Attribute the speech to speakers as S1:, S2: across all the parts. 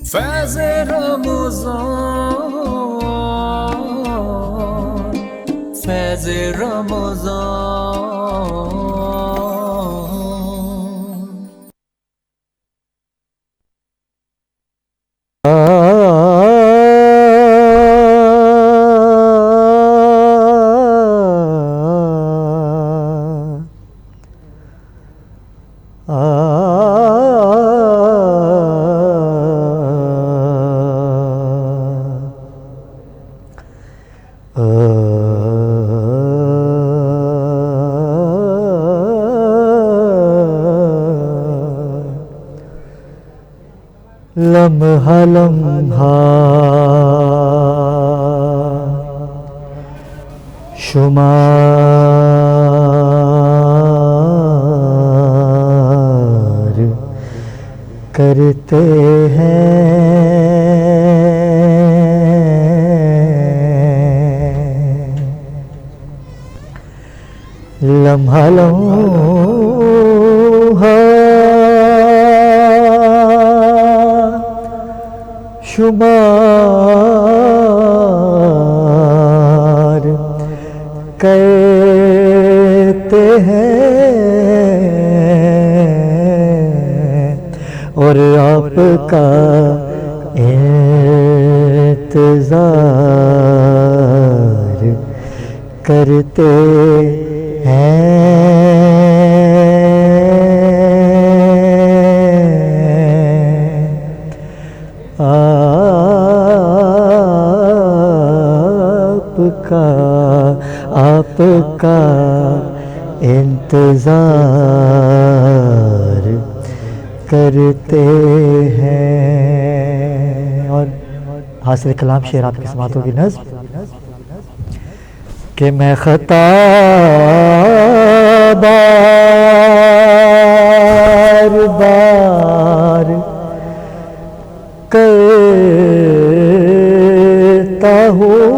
S1: فیض رمضان، فیض رمضان. لمحہ لمحہ شمار کرتے ہیں، لمحہ لمحہ شمار کرتے ہیں، اور آپ کا انتظار کرتے ہیں. آپ کا انتظار کرتے ہیں. اور حاصل کلام شعر آپ کی سماعتوں کی نظم کہ میں خطا بار بار کرتا ہوں،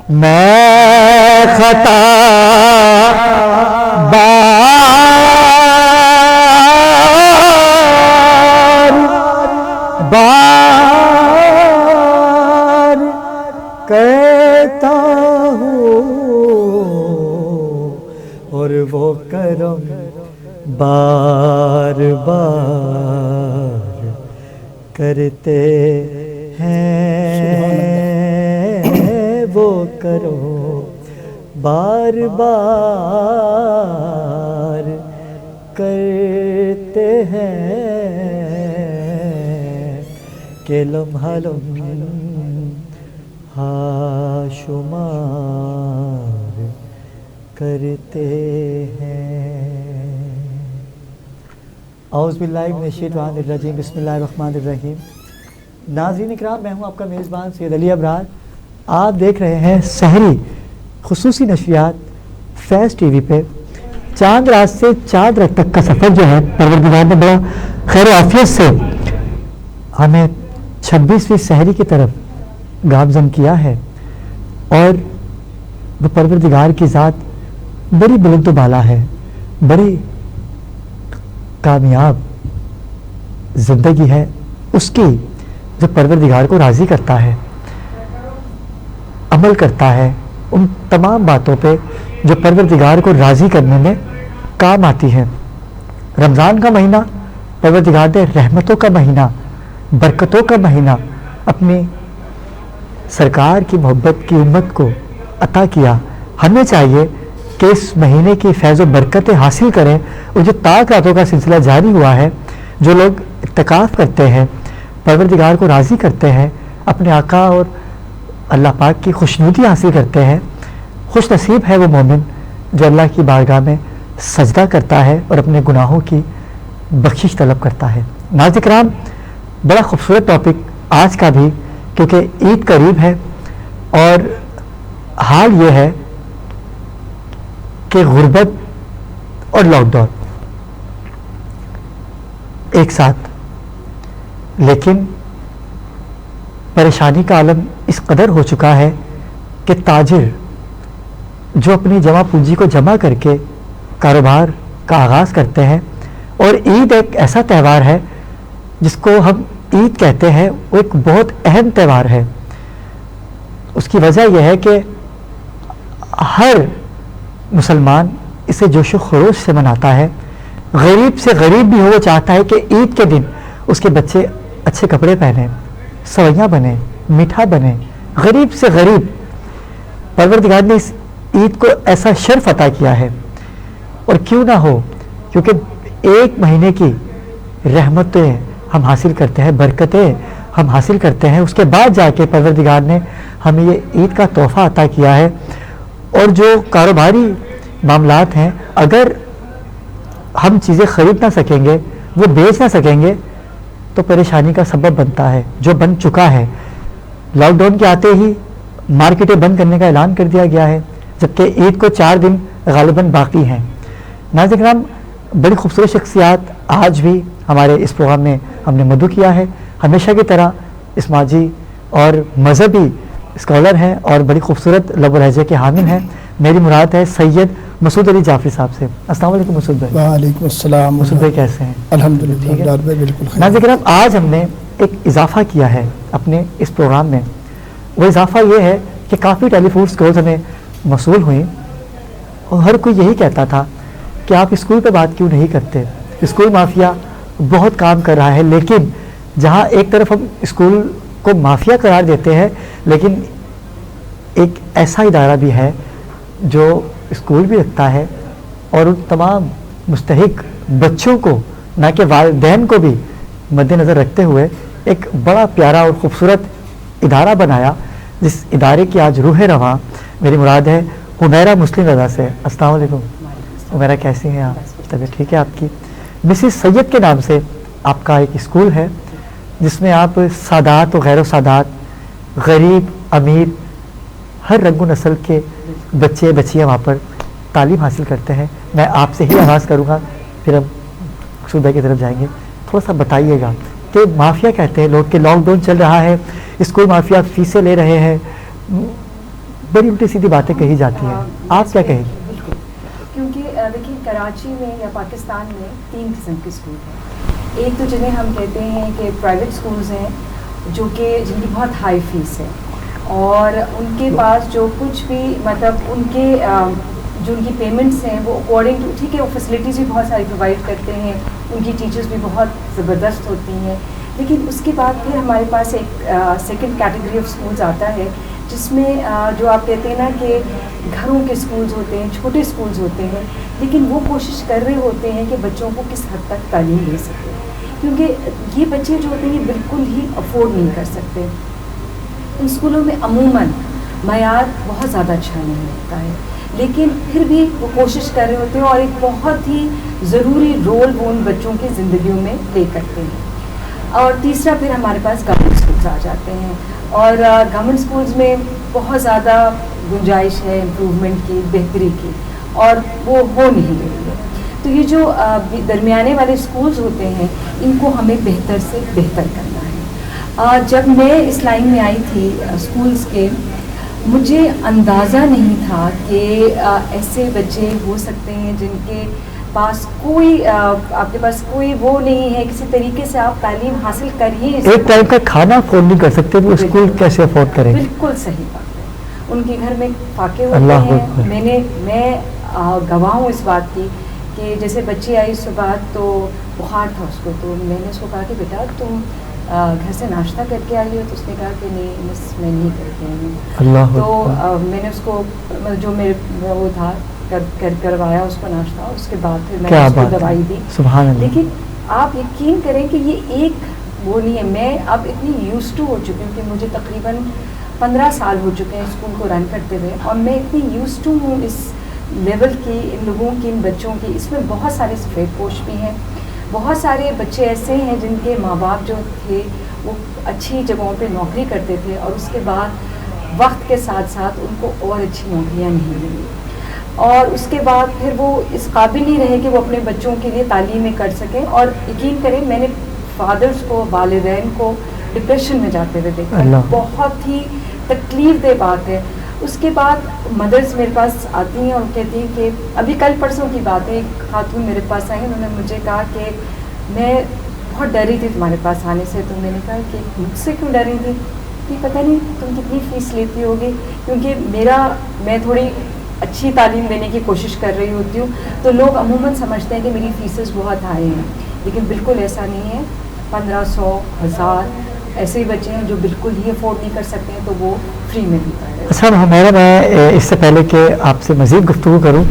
S1: میں خطا بار بار کرتا ہوں، اور وہ کرم بار بار کرتے ہیں، وہ کرو بار بار کرتے ہیں کہ لمحہ لمحہ شمار کرتے ہیں. اعوذ باللہ من الشیطان الرجیم، بسم اللہ الرحمن الرحیم. ناظرین اکرام، میں ہوں آپ کا میزبان سید علی ابرار. آپ دیکھ رہے ہیں سحری خصوصی نشریات فیض ٹی وی پہ. چاند رات سے چاند رات تک کا سفر جو ہے پروردگار نے بڑا خیر و عافیت سے ہمیں 26ویں سحری کی طرف گامزن کیا ہے، اور وہ پروردگار کی ذات بڑی بلند و بالا ہے، بڑی کامیاب زندگی ہے اس کی جو پروردگار کو راضی کرتا ہے، عمل کرتا ہے ان تمام باتوں پہ جو پروردگار کو راضی کرنے میں کام آتی ہیں. رمضان کا مہینہ پروردگار نے رحمتوں کا مہینہ، برکتوں کا مہینہ اپنی سرکار کی محبت کی امت کو عطا کیا. ہمیں چاہیے کہ اس مہینے کی فیض و برکتیں حاصل کریں، اور جو تاک راتوں کا سلسلہ جاری ہوا ہے، جو لوگ اعتکاف کرتے ہیں، پروردگار کو راضی کرتے ہیں، اپنے آقا اور اللہ پاک کی خوشنودی حاصل کرتے ہیں، خوش نصیب ہے وہ مومن جو اللہ کی بارگاہ میں سجدہ کرتا ہے اور اپنے گناہوں کی بخشش طلب کرتا ہے. ناظرین کرام، بڑا خوبصورت ٹاپک آج کا بھی، کیونکہ عید قریب ہے اور حال یہ ہے کہ غربت اور لاک ڈاؤن ایک ساتھ، لیکن پریشانی کا عالم اس قدر ہو چکا ہے کہ تاجر جو اپنی جمع پونجی کو جمع کر کے کاروبار کا آغاز کرتے ہیں. اور عید ایک ایسا تہوار ہے جس کو ہم عید کہتے ہیں, وہ ایک بہت اہم تہوار ہے. اس کی وجہ یہ ہے کہ ہر مسلمان اسے جوش و خروش سے مناتا ہے. غریب سے غریب بھی ہو وہ چاہتا ہے کہ عید کے دن اس کے بچے اچھے کپڑے پہنیں, سویاں بنیں, میٹھا بنیں. غریب سے غریب پروردگار نے اس عید کو ایسا شرف عطا کیا ہے. اور کیوں نہ ہو, کیونکہ ایک مہینے کی رحمتیں ہم حاصل کرتے ہیں, برکتیں ہم حاصل کرتے ہیں. اس کے بعد جا کے پروردگار نے ہمیں یہ عید کا تحفہ عطا کیا ہے. اور جو کاروباری معاملات ہیں, اگر ہم چیزیں خرید نہ سکیں گے, وہ بیچ نہ سکیں گے, تو پریشانی کا سبب بنتا ہے, جو بن چکا ہے. لاک ڈاؤن کے آتے ہی مارکیٹیں بند کرنے کا اعلان کر دیا گیا ہے, جبکہ عید کو 4 دن غالباً باقی ہیں. ناظرین کرام, بڑی خوبصورت شخصیات آج بھی ہمارے اس پروگرام میں ہم نے مدعو کیا ہے. ہمیشہ کی طرح اسماجی اور مذہبی اسکالر ہیں اور بڑی خوبصورت لب و لہجے کے حامل ہیں. میری مراد ہے سید مسعود علی جعفری صاحب سے. السلام علیکم مسعود بھائی.
S2: وعلیکم السلام.
S1: مسعود بھائی کیسے ہیں؟
S2: الحمدللہ بالکل.
S1: ناظرین کرام, آج ہم نے ایک اضافہ کیا ہے اپنے اس پروگرام میں. وہ اضافہ یہ ہے کہ کافی ٹیلی فوڈ اسٹورز ہمیں موصول ہوئیں اور ہر کوئی یہی کہتا تھا کہ آپ اسکول پہ بات کیوں نہیں کرتے. اسکول مافیا بہت کام کر رہا ہے, لیکن جہاں ایک طرف ہم اسکول کو مافیا قرار دیتے ہیں, لیکن ایک ایسا ادارہ بھی ہے جو اسکول بھی رکھتا ہے اور ان تمام مستحق بچوں کو, نہ کہ والدین کو بھی مد نظر رکھتے ہوئے ایک بڑا پیارا اور خوبصورت ادارہ بنایا, جس ادارے کی آج روح رواں میری مراد ہے حمیرہ مسلم رضا سے. السلام علیکم حمیرہ, کیسی ہیں آپ؟ طبیعت ٹھیک ہے آپ کی؟ مسز سید کے نام سے آپ کا ایک اسکول ہے جس میں آپ سادات و غیر و سادات, غریب امیر, ہر رنگ و نسل کے بچے بچیاں وہاں پر تعلیم حاصل کرتے ہیں. میں آپ سے ہی آغاز کروں گا, پھر ہم صوبہ کی طرف جائیں گے. تھوڑا سا بتائیے گا کہ مافیا کہتے ہیں لوگ کہ لاک ڈاؤن چل رہا ہے, اسکول مافیا فیسیں لے رہے ہیں, بڑی الٹی سیدھی باتیں کہی جاتی ہیں. آپ کیا کہیں گے؟
S3: کیونکہ دیکھیے کراچی میں یا پاکستان میں 3 قسم کے اسکول ہیں. ایک تو جنہیں ہم کہتے ہیں کہ پرائیویٹ اسکولز ہیں جو کہ جن کی بہت ہائی فیس ہے اور ان کے پاس جو کچھ بھی مطلب ان کے جو ان کی پیمنٹس ہیں وہ اکارڈنگ ٹو, ٹھیک ہے, وہ فیسلٹیز بھی بہت ساری پرووائڈ کرتے ہیں, ان کی ٹیچرز بھی بہت زبردست ہوتی ہیں. لیکن اس کے بعد پھر ہمارے پاس ایک سیکنڈ کیٹیگری آف اسکولز آتا ہے جس میں جو آپ کہتے ہیں نا کہ گھروں کے اسکولز ہوتے ہیں, چھوٹے اسکولز ہوتے ہیں, لیکن وہ کوشش کر رہے ہوتے ہیں کہ بچوں کو کس حد تک تعلیم دے سکیں, کیونکہ یہ بچے جو ہوتے ہیں یہ بالکل ہی افورڈ نہیں کر سکتے. ان اسکولوں میں عموماً معیار بہت زیادہ اچھا نہیں ہوتا ہے, لیکن پھر بھی وہ کوشش کر رہے ہوتے ہیں اور ایک بہت ہی ضروری رول وہ ان بچوں کی زندگیوں میں پلے کرتے ہیں. اور تیسرا پھر ہمارے پاس گورنمنٹ اسکولس آ جاتے ہیں, اور گورنمنٹ اسکولس میں بہت زیادہ گنجائش ہے امپروومنٹ کی, بہتری کی, اور وہ ہو نہیں رہی ہے. تو یہ جو درمیانے والے اسکولز ہوتے ہیں ان کو ہمیں بہتر سے بہتر کرنا ہے. جب میں اس لائن میں آئی تھی اسکولز کے, مجھے اندازہ نہیں تھا کہ ایسے بچے ہو سکتے ہیں جن کے پاس کوئی آپ کے پاس کوئی وہ نہیں ہے, کسی طریقے سے آپ تعلیم حاصل کریے,
S1: ایک ٹائم کا کھانا افورڈ نہیں کر سکتے, وہ اسکول کیسے افورڈ کریں؟
S3: بالکل صحیح بات ہے. ان کے گھر میں فاقے ہوتے ہیں. میں گواہ ہوں اس بات کی کہ جیسے بچی آئی صبح تو بخار تھا اس کو, تو میں نے اس کو کہا کہ بیٹا تم گھر سے ناشتہ کر کے آئی ہو, تو اس نے کہا کہ نہیں مس میں نہیں کر کے آئی ہوں. تو میں نے اس کو جو میرے وہ تھا کروایا اس کو ناشتہ, اس کے بعد پھر میں نے اس کو دوائی دی. لیکن آپ یقین کریں کہ یہ ایک وہ نہیں ہے, میں اب اتنی یوز ٹو ہو چکی ہوں کہ مجھے تقریباً 15 سال ہو چکے ہیں اسکول کو رن کرتے ہوئے, اور میں اتنی یوز ٹو ہوں اس لیول کی, ان لوگوں کی, ان بچوں کی. اس میں بہت سارے سفید پوش بھی ہیں, بہت سارے بچے ایسے ہیں جن کے ماں باپ جو تھے وہ اچھی جگہوں پہ نوکری کرتے تھے, اور اس کے بعد وقت کے ساتھ ساتھ ان کو اور اچھی نوکریاں نہیں ملی, اور اس کے بعد پھر وہ اس قابل نہیں رہے کہ وہ اپنے بچوں کے لیے تعلیمیں کر سکیں. اور یقین کریں میں نے فادرز کو, والدین کو ڈپریشن میں جاتے ہوئے دیکھا. بہت ہی تکلیف دہ بات ہے. اس کے بعد مدرس میرے پاس آتی ہیں اور کہتی ہیں کہ ابھی کل پرسوں کی بات ہے، ایک خاتون میرے پاس آئی، انہوں نے مجھے کہا کہ میں بہت ڈری تھی تمہارے پاس آنے سے. تو میں نے کہا کہ مجھ سے کیوں ڈری تھی؟ کہ پتہ نہیں تم کتنی فیس لیتی ہوگی، کیونکہ میں تھوڑی اچھی تعلیم دینے کی کوشش کر رہی ہوتی ہوں، تو لوگ عموماً سمجھتے ہیں کہ میری فیسز بہت ہائی ہیں، لیکن بالکل ایسا نہیں ہے. 1500 1000 ایسے ہی بچے ہیں جو بالکل ہی افورڈ نہیں کر سکتے ہیں، تو وہ فری میں بھی پڑھ رہے ہیں.
S1: اچھا ہمیرا، میں اس سے پہلے کہ آپ سے مزید گفتگو کروں،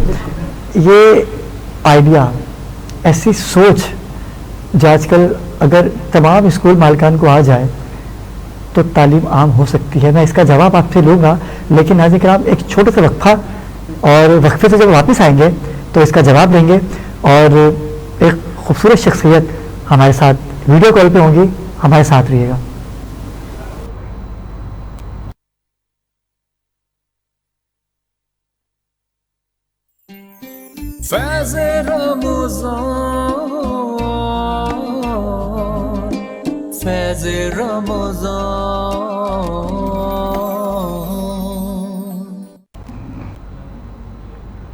S1: یہ آئیڈیا، ایسی سوچ جو آج کل اگر تمام اسکول مالکان کو آ جائے تو تعلیم عام ہو سکتی ہے. میں اس کا جواب آپ سے لوں گا، لیکن ناظرین کرام ایک چھوٹا سا وقفہ، اور وقفے سے جب واپس آئیں گے تو اس کا جواب لیں گے، اور ایک خوبصورت شخصیت ہمارے ساتھ ویڈیو کال پہ ہوں گی. ہمارے ساتھ رہیے گا.
S4: فیض رمضان، فیض رمضان.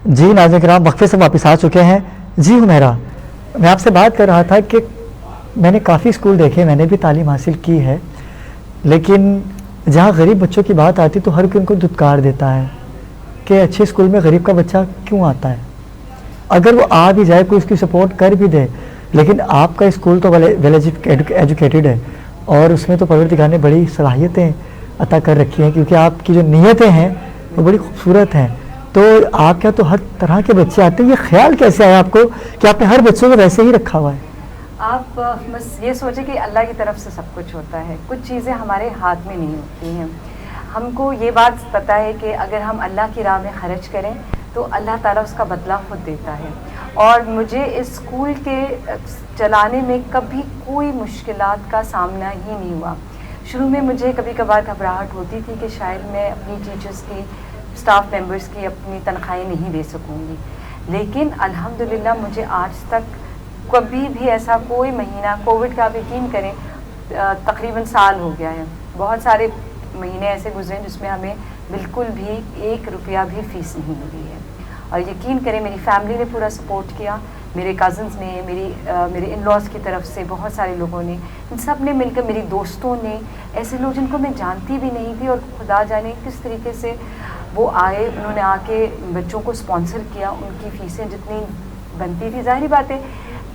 S1: جی ناظرین کرام، وقفے سے واپس آ چکے ہیں. جی ہمیرا، میں آپ سے بات کر رہا تھا کہ میں نے کافی اسکول دیکھے، میں نے بھی تعلیم حاصل کی ہے، لیکن جہاں غریب بچوں کی بات آتی تو ہر کوئی ان کو دھتکار دیتا ہے کہ اچھے اسکول میں غریب کا بچہ کیوں آتا ہے. اگر وہ آ بھی جائے، کوئی اس کی سپورٹ کر بھی دے، لیکن آپ کا اسکول تو ویل ایجوکیٹڈ ہے، اور اس میں تو پروردگار نے بڑی صلاحیتیں عطا کر رکھی ہیں، کیونکہ آپ کی جو نیتیں ہیں وہ بڑی خوبصورت ہیں. تو آپ کیا تو ہر طرح کے بچے آتے ہیں، یہ خیال کیسے آیا آپ کو کہ آپ نے ہر بچوں کو ویسے ہی رکھا ہوا ہے؟
S3: آپ بس یہ سوچیں کہ اللہ کی طرف سے سب کچھ ہوتا ہے، کچھ چیزیں ہمارے ہاتھ میں نہیں ہوتی ہیں. ہم کو یہ بات پتہ ہے کہ اگر ہم اللہ کی راہ میں خرچ کریں تو اللہ تعالیٰ اس کا بدلہ خود دیتا ہے. اور مجھے اس اسکول کے چلانے میں کبھی کوئی مشکلات کا سامنا ہی نہیں ہوا. شروع میں مجھے کبھی کبھار گھبراہٹ ہوتی تھی کہ شاید میں اپنی ٹیچرز کی، اسٹاف ممبرس کی اپنی تنخواہیں نہیں دے سکوں گی، لیکن الحمدللہ مجھے آج تک کبھی بھی ایسا کوئی مہینہ، کووڈ کا آپ یقین کریں تقریباً سال ہو گیا ہے، بہت سارے مہینے ایسے گزرے جس میں ہمیں بالکل بھی 1 روپیہ بھی فیس نہیں ملی ہے. اور یقین کریں میری فیملی نے پورا سپورٹ کیا، میرے کزنز نے، میرے ان لاز کی طرف سے بہت سارے لوگوں نے، ان سب نے مل کر، میری دوستوں نے، ایسے لوگ جن کو میں جانتی بھی نہیں تھی، اور خدا جانے کس طریقے سے وہ آئے، انہوں نے آ کے بچوں کو اسپانسر کیا. ان کی فیسیں جتنی بنتی تھی، ظاہری بات ہے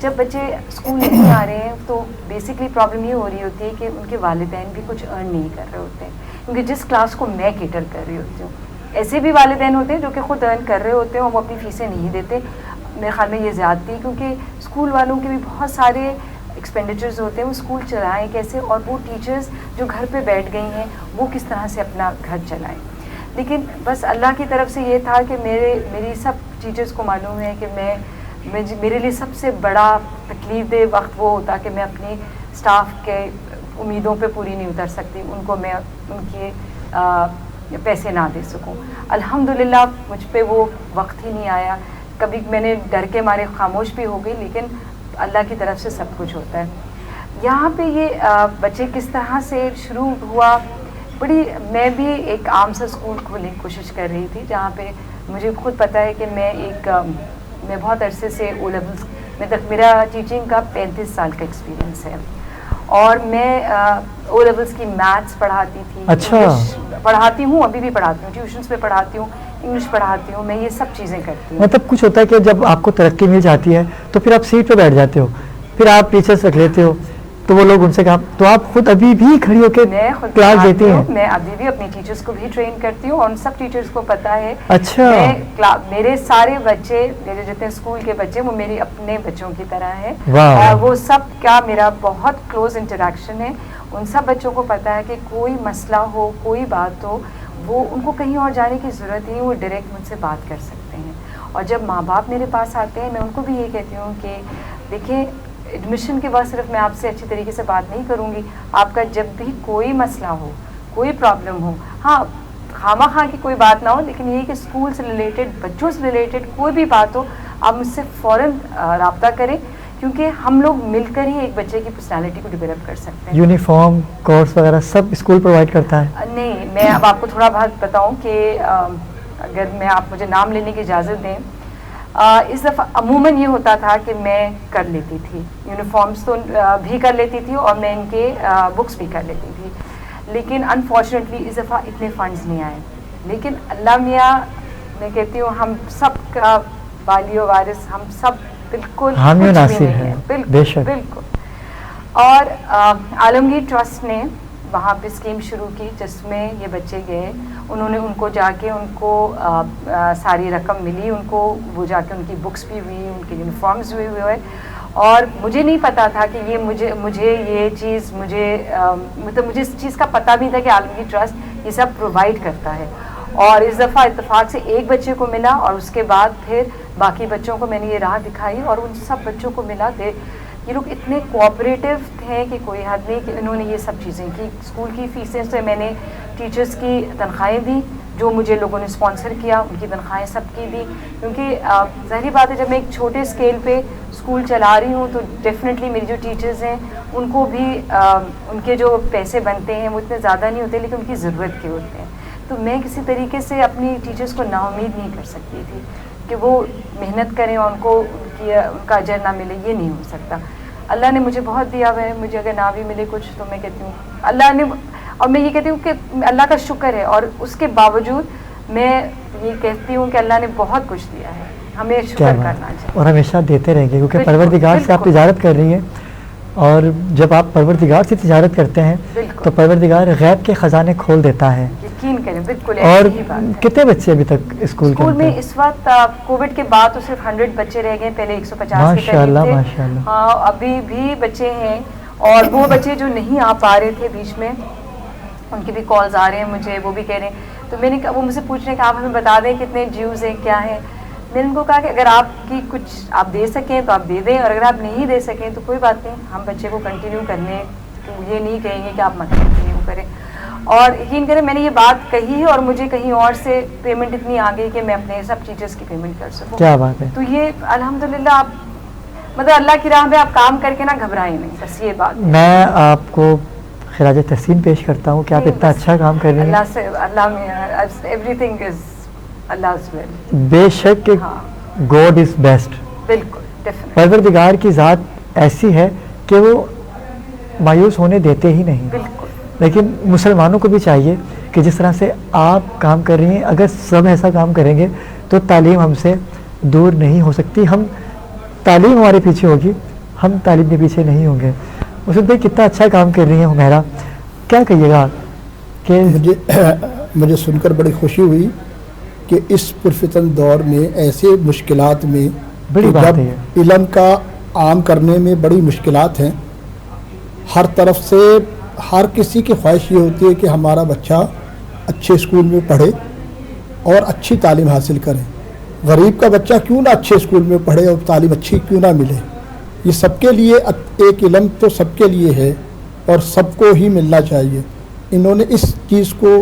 S3: جب بچے اسکول نہیں آ رہے ہیں تو بیسکلی پرابلم یہ ہو رہی ہوتی ہے کہ ان کے والدین بھی کچھ ارن نہیں کر رہے ہوتے ہیں، کیونکہ جس کلاس کو میں کیٹر کر رہی ہوتی ہوں، ایسے بھی والدین ہوتے ہیں جو کہ خود ارن کر رہے ہوتے ہیں اور وہ اپنی فیسیں نہیں دیتے. میرے خیال میں یہ زیادتی ہے، کیونکہ اسکول والوں کے بھی بہت سارے ایکسپینڈیچرز ہوتے ہیں، وہ اسکول چلائیں کیسے، اور وہ ٹیچرز جو گھر پہ بیٹھ گئی ہیں وہ کس طرح سے اپنا گھر چلائیں. لیکن بس اللہ کی طرف سے یہ تھا کہ میری سب ٹیچرز کو معلوم ہے کہ میرے لیے سب سے بڑا تکلیف دہ وقت وہ ہوتا کہ میں اپنی اسٹاف کے امیدوں پہ پوری نہیں اتر سکتی، ان کو میں ان کے پیسے نہ دے سکوں. الحمدللہ مجھ پہ وہ وقت ہی نہیں آیا. کبھی میں نے ڈر کے مارے خاموش بھی ہو گئی، لیکن اللہ کی طرف سے سب کچھ ہوتا ہے. یہاں پہ یہ بچے کس طرح سے شروع ہوا، میں بھی ایک عام سا اسکول کھولنے کی کوشش کر رہی تھی، جہاں پہ مجھے خود پتہ ہے کہ میں بہت عرصے سے او لیولس میں تک، میرا ٹیچنگ کا 35 سال کا ایکسپیرینس ہے، اور میں او لیولس کی میتھس پڑھاتی تھی.
S1: اچھا.
S3: پڑھاتی ہوں، ابھی بھی پڑھاتی ہوں، ٹیوشنس پہ پڑھاتی ہوں، انگلش پڑھاتی ہوں، میں یہ سب چیزیں کرتی ہوں.
S1: مطلب کچھ ہوتا ہے کہ جب آپ کو ترقی مل جاتی ہے تو پھر آپ سیٹ پہ بیٹھ جاتے ہو، پھر آپ ٹیچرس رکھ لیتے ہو، تو وہ لوگ ان سے کہا، تو آپ خود ابھی بھی کھڑی ہو کے کلاس دیتی ہیں؟
S3: میں ابھی بھی اپنی ٹیچرز کو بھی ٹرین کرتی ہوں، اور ان سب ٹیچرز کو پتہ ہے.
S1: اچھا.
S3: میرے سارے بچے، میرے جتنے اسکول کے بچے، وہ میرے اپنے بچوں کی طرح ہیں. وہ سب کا میرا بہت کلوز انٹریکشن ہے. ان سب بچوں کو پتہ ہے کہ کوئی مسئلہ ہو، کوئی بات ہو، وہ ان کو کہیں اور جانے کی ضرورت نہیں، وہ ڈائریکٹ مجھ سے بات کر سکتے ہیں. اور جب ماں باپ میرے پاس آتے ہیں، میں ان کو بھی یہ کہتی ہوں کہ دیکھیں، ایڈمیشن کے بعد صرف میں آپ سے اچھی طریقے سے بات نہیں کروں گی، آپ کا جب بھی کوئی مسئلہ ہو، کوئی پرابلم ہو، ہاں خواہ خواہ کی کوئی بات نہ ہو، لیکن یہ کہ اسکول سے ریلیٹڈ، بچوں سے ریلیٹڈ کوئی بھی بات ہو، آپ مجھ سے فوراً رابطہ کریں. کیونکہ ہم لوگ مل کر ہی ایک بچے کی پرسنالٹی کو ڈیولپ کر سکتے ہیں.
S1: یونیفارم کورس وغیرہ سب اسکول پرووائڈ کرتا ہے؟
S3: نہیں، میں اب آپ کو تھوڑا بہت بتاؤں کہ اگر میں آپ مجھے نام لینے کی اجازت دیں، اس دفعہ عموماً یہ ہوتا تھا کہ میں کر لیتی تھی یونیفارمس تو بھی کر لیتی تھی اور میں ان کے بکس بھی کر لیتی تھی، لیکن انفارچونیٹلی اس دفعہ اتنے فنڈز نہیں آئے. لیکن اللہ میاں، میں کہتی ہوں ہم سب کا والی و وارث، ہم سب بالکل
S1: حامی و
S3: کچھ بھی
S1: ناصر
S3: نہیں
S1: ہے،
S3: ہے.
S1: بے
S3: بالکل
S1: شک.
S3: بالکل. اور عالمگیر ٹرسٹ نے وہاں پہ اسکیم شروع کی جس میں یہ بچے گئے، انہوں نے ان کو جا کے ان کو ساری رقم ملی، ان کو وہ جا کے ان کی بکس بھی ہوئی، ان کے یونیفارمز بھی ہوئے. اور مجھے نہیں پتا تھا کہ یہ مجھے یہ چیز مطلب مجھے اس چیز کا پتہ بھی تھا کہ عالمگیر ٹرسٹ یہ سب پرووائڈ کرتا ہے. اور اس دفعہ اتفاق سے ایک بچے کو ملا اور اس کے بعد پھر باقی بچوں کو میں نے یہ راہ دکھائی اور ان سب بچوں کو ملا. یہ لوگ اتنے کوآپریٹو تھے کہ کوئی حد نہیں، کہ انہوں نے یہ سب چیزیں کی. اسکول کی فیسیں سے میں نے ٹیچرز کی تنخواہیں دی جو مجھے لوگوں نے اسپانسر کیا، ان کی تنخواہیں سب کی دی. کیونکہ ظاہری بات ہے جب میں ایک چھوٹے اسکیل پہ اسکول چلا رہی ہوں تو ڈیفینیٹلی میری جو ٹیچرز ہیں ان کو بھی ان کے جو پیسے بنتے ہیں وہ اتنے زیادہ نہیں ہوتے، لیکن ان کی ضرورت کے ہوتے ہیں. تو میں کسی طریقے سے اپنی ٹیچرز کو نا امید نہیں کر سکتی تھی کہ وہ محنت کریں اور ان کا اجر نہ ملے. یہ نہیں ہو سکتا. اللہ نے مجھے بہت دیا ہوا ہے، مجھے اگر نہ بھی ملے کچھ تو میں کہتی ہوں اللہ نے، اور میں یہ کہتی ہوں کہ اللہ کا شکر ہے. اور اس کے باوجود میں یہ کہتی ہوں کہ اللہ نے بہت کچھ دیا ہے، ہمیں شکر کرنا چاہیے
S1: اور ہمیشہ دیتے رہیں گے، کیونکہ
S3: بالکل،
S1: پروردگار سے آپ
S3: بالکل.
S1: تجارت کر رہی ہیں. اور جب آپ پروردگار سے تجارت کرتے ہیں
S3: بالکل.
S1: تو پروردگار غیب کے خزانے کھول دیتا ہے.
S3: یقین کریں، بالکل
S1: اور
S3: ایسی ہی بات ہے.
S1: کتنے بچے ابھی تک اسکول کے
S3: میں اس وقت کووڈ کے بعد تو صرف 100 بچے رہ گئے، پہلے 150 کے
S1: ماشاء اللہ
S3: قریب تھے.
S1: ماشاء اللہ.
S3: ہاں ابھی بھی بچے ہیں، اور وہ بچے جو نہیں آ پا رہے تھے بیچ میں ان کے بھی کالز آ رہے ہیں مجھے، وہ بھی کہہ رہے ہیں. تو میں نے وہ مجھ سے پوچھ رہے ہیں کہ آپ ہمیں بتا دیں کتنے ڈیوز ہیں کیا ہیں. میں نے ان کو کہا کہ اگر آپ کی کچھ آپ دے سکیں تو آپ دے دیں، اور اگر آپ نہیں دے سکیں تو کوئی بات نہیں، ہم بچے کو کنٹینیو کرنے یہ نہیں کہیں گے کہ آپ مت کنٹینیو کریں. اور یقین کریں میں نے یہ بات کہی ہے اور مجھے کہیں اور سے پیمنٹ اتنی آ گئی کہ میں اپنے سب ٹیچرز کی پیمنٹ کر سکوں.
S1: کیا بات ہے.
S3: تو یہ الحمدللہ آپ مطلب اللہ کی راہ میں آپ کام کر کے نہ گھبرائیں نہیں، بس یہ بات.
S1: میں آپ کو خراج تحسین پیش کرتا ہوں کہ آپ اتنا اچھا کام کر رہی ہیں.
S3: اللہ سے اللہ میں every thing is Allah's will.
S1: بے شک کہ گاڈ از بیسٹ.
S3: بالکل ڈیفینیٹلی.
S1: پروردگار کی ذات ایسی ہے کہ وہ مایوس ہونے دیتے ہی نہیں.
S3: بالکل.
S1: لیکن مسلمانوں کو بھی چاہیے کہ جس طرح سے آپ کام کر رہی ہیں، اگر سب ایسا کام کریں گے تو تعلیم ہم سے دور نہیں ہو سکتی. ہم تعلیم ہمارے پیچھے ہوگی، ہم تعلیم کے پیچھے نہیں ہوں گے. اس وقت کتنا اچھا کام کر رہی ہیں حمیرہ. کیا کہیے گا کہ
S2: مجھے سن کر بڑی خوشی ہوئی کہ اس پرفتن دور میں ایسے مشکلات میں
S1: بڑی بات
S2: جب
S1: ہے
S2: علم کا عام کرنے میں بڑی مشکلات ہیں، ہر طرف سے ہر کسی کی خواہش یہ ہوتی ہے کہ ہمارا بچہ اچھے اسکول میں پڑھے اور اچھی تعلیم حاصل کرے. غریب کا بچہ کیوں نہ اچھے اسکول میں پڑھے اور تعلیم اچھی کیوں نہ ملے. یہ سب کے لیے ایک علم تو سب کے لیے ہے اور سب کو ہی ملنا چاہیے. انہوں نے اس چیز کو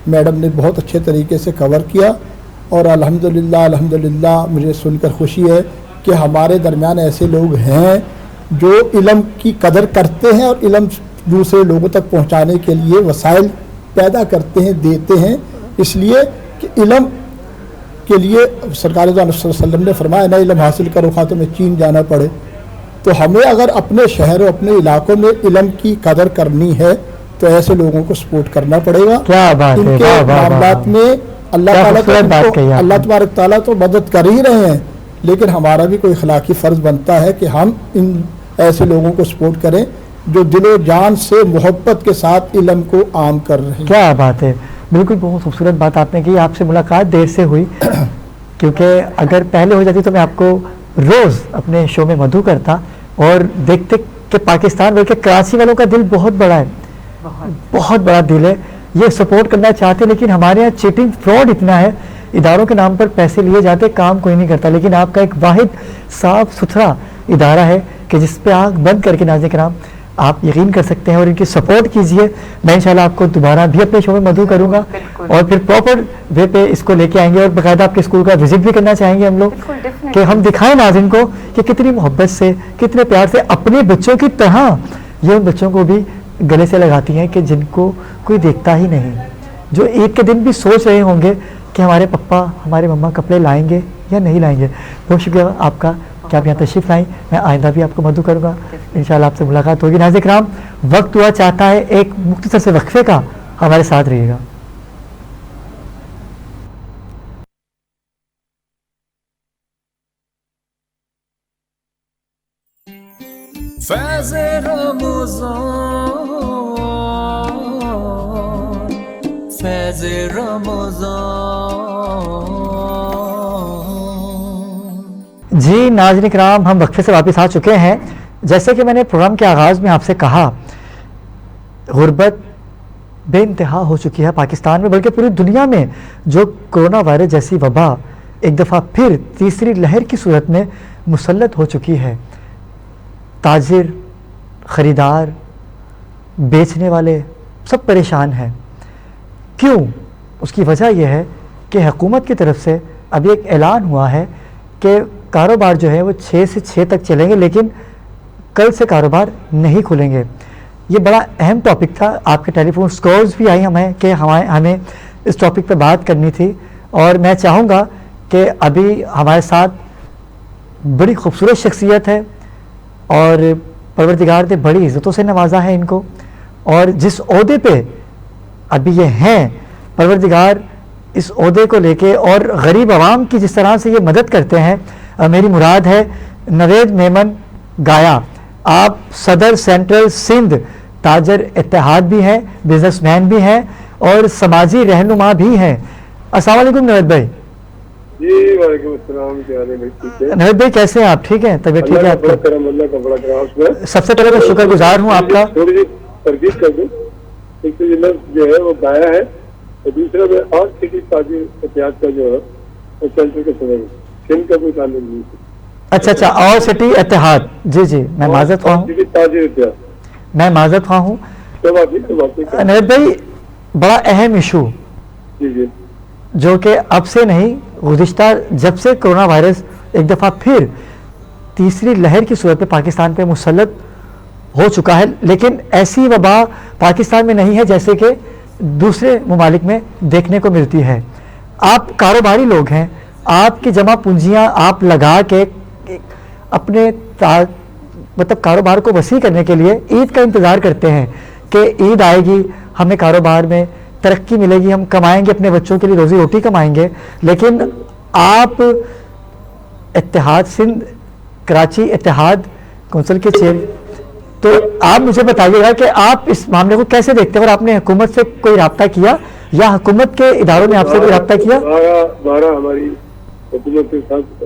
S2: میڈم نے بہت اچھے طریقے سے کور کیا اور الحمدللہ مجھے سن کر خوشی ہے کہ ہمارے درمیان ایسے لوگ ہیں جو علم کی قدر کرتے ہیں اور علم دوسرے لوگوں تک پہنچانے کے لیے وسائل پیدا کرتے ہیں، دیتے ہیں. اس لیے کہ علم کے لیے سرکار دو علیہ وسلم نے فرمایا نہ علم حاصل کرو خواہ تمہیں چین جانا پڑے. تو ہمیں اگر اپنے شہر و اپنے علاقوں میں علم کی قدر کرنی ہے تو ایسے لوگوں کو سپورٹ کرنا پڑے گا.
S1: کیا بات ہے.
S2: ان کے معاملات میں اللہ تبارک تعالیٰ تو مدد کر ہی رہے ہیں، لیکن ہمارا بھی کوئی اخلاقی فرض بنتا ہے کہ ہم ان ایسے لوگوں کو سپورٹ کریں جو دل و جان سے محبت کے ساتھ علم کو عام کر رہے ہیں.
S1: کیا بات ہے. بالکل بہت خوبصورت بات آپ نے کی. آپ سے ملاقات دیر سے ہوئی کیونکہ اگر پہلے ہو جاتی تو میں آپ کو روز اپنے شو میں مدعو کرتا اور دیکھتے کہ پاکستان بلکہ کراچی والوں کا دل بہت بڑا ہے، بہت بڑا دل ہے. یہ سپورٹ کرنا چاہتے لیکن ہمارے یہاں چیٹنگ فراڈ اتنا ہے، اداروں کے نام پر پیسے لیے جاتے، کام کوئی نہیں کرتا. لیکن آپ کا ایک واحد صاف ستھرا ادارہ ہے کہ جس پہ آنکھ بند کر کے ناظرین کرام آپ یقین کر سکتے ہیں اور ان کی سپورٹ کیجئے. میں انشاءاللہ آپ کو دوبارہ بھی اپنے شو میں مدعو کروں گا اور پھر پراپر وے پہ اس کو لے کے آئیں گے اور باقاعدہ آپ کے اسکول کا وزٹ بھی کرنا چاہیں گے ہم لوگ کہ ہم دکھائیں ناظرین کو کہ کتنی محبت سے کتنے پیار سے اپنے بچوں کی طرح یہ ان بچوں کو بھی گلے سے لگاتی ہیں کہ جن کو کوئی دیکھتا ہی نہیں, جو عید کے دن بھی سوچ رہے ہوں گے کہ ہمارے پپا ہمارے مما کپڑے لائیں گے یا نہیں لائیں گے. بہت شکریہ آپ کا کہ آپ یہاں تشریف لائیں. میں آئندہ بھی آپ کو مدعو کروں گا, انشاءاللہ آپ سے ملاقات ہوگی. ناظرین کرام, وقت ہوا چاہتا ہے ایک مختصر سے وقفے کا, ہمارے ساتھ رہیے گا.
S4: فیض رمضان فیض رمضان.
S1: جی ناظرین کرام, ہم وقفے سے واپس آ چکے ہیں. جیسے کہ میں نے پروگرام کے آغاز میں آپ سے کہا, غربت بے انتہا ہو چکی ہے پاکستان میں, بلکہ پوری دنیا میں. جو کرونا وائرس جیسی وبا ایک دفعہ پھر تیسری لہر کی صورت میں مسلط ہو چکی ہے. تاجر, خریدار, بیچنے والے سب پریشان ہیں. کیوں؟ اس کی وجہ یہ ہے کہ حکومت کی طرف سے ابھی ایک اعلان ہوا ہے کہ کاروبار جو ہے وہ 6 سے 6 تک چلیں گے, لیکن کل سے کاروبار نہیں کھلیں گے. یہ بڑا اہم ٹاپک تھا. آپ کے ٹیلی فون سکورز بھی آئی ہمیں کہ ہمیں اس ٹاپک پہ بات کرنی تھی, اور میں چاہوں گا کہ ابھی ہمارے ساتھ بڑی خوبصورت شخصیت ہے اور پروردگار نے بڑی عزتوں سے نوازا ہے ان کو, اور جس عہدے پہ ابھی یہ ہیں, پروردگار اس عہدے کو لے کے اور غریب عوام کی جس طرح سے یہ مدد کرتے ہیں. میری مراد ہے نوید میمن گایا. آپ صدر سینٹرل سندھ تاجر اتحاد بھی ہیں, بزنس مین بھی ہیں اور سماجی رہنما بھی ہیں. السلام علیکم نوید بھائی.
S5: جی وعلیکم السلام. کیا حال ہے؟
S1: نوید بھائی کیسے ہیں آپ؟ ٹھیک ہیں؟ طبیعت ٹھیک ہے آپ کی؟ سب سے پہلے تو شکر گزار ہوں آپ کا.
S5: تھوڑی سی ترجیح کر دوں. ایک تو یہ لفظ جو ہے وہ گایا ہے, اور دوسرا میں اور سٹی تاجر اتحاد کا جو ہے وہ سینٹر کے صدر ہوں. سندھ کا کوئی تعلق نہیں.
S1: اچھا, اور سٹی اتحاد. جی جی, میں معذرت خواہ ہوں.
S5: سٹی تاجر اتحاد,
S1: میں معذرت خواہ ہوں. نوید بھائی, بڑا اہم ایشو
S5: جی جی
S1: جو کہ اب سے نہیں, گزشتہ جب سے کرونا وائرس ایک دفعہ پھر تیسری لہر کی صورت میں پاکستان پہ مسلط ہو چکا ہے, لیکن ایسی وبا پاکستان میں نہیں ہے جیسے کہ دوسرے ممالک میں دیکھنے کو ملتی ہے. آپ کاروباری لوگ ہیں, آپ کی جمع پونجیاں آپ لگا کے اپنے مطلب کاروبار کو وسیع کرنے کے لیے عید کا انتظار کرتے ہیں کہ عید آئے گی, ہمیں کاروبار میں ترقی ملے گی, ہم کمائیں گے, اپنے بچوں کے لیے روزی روٹی کمائیں گے. لیکن آپ اتحاد سندھ کراچی اتحاد کونسل کے چیئر, تو آپ مجھے بتائیے گا کہ آپ اس معاملے کو کیسے دیکھتے ہیں, اور آپ نے حکومت سے کوئی رابطہ کیا یا حکومت کے اداروں نے آپ سے کوئی رابطہ کیا؟
S5: ہماری حکومت کے ساتھ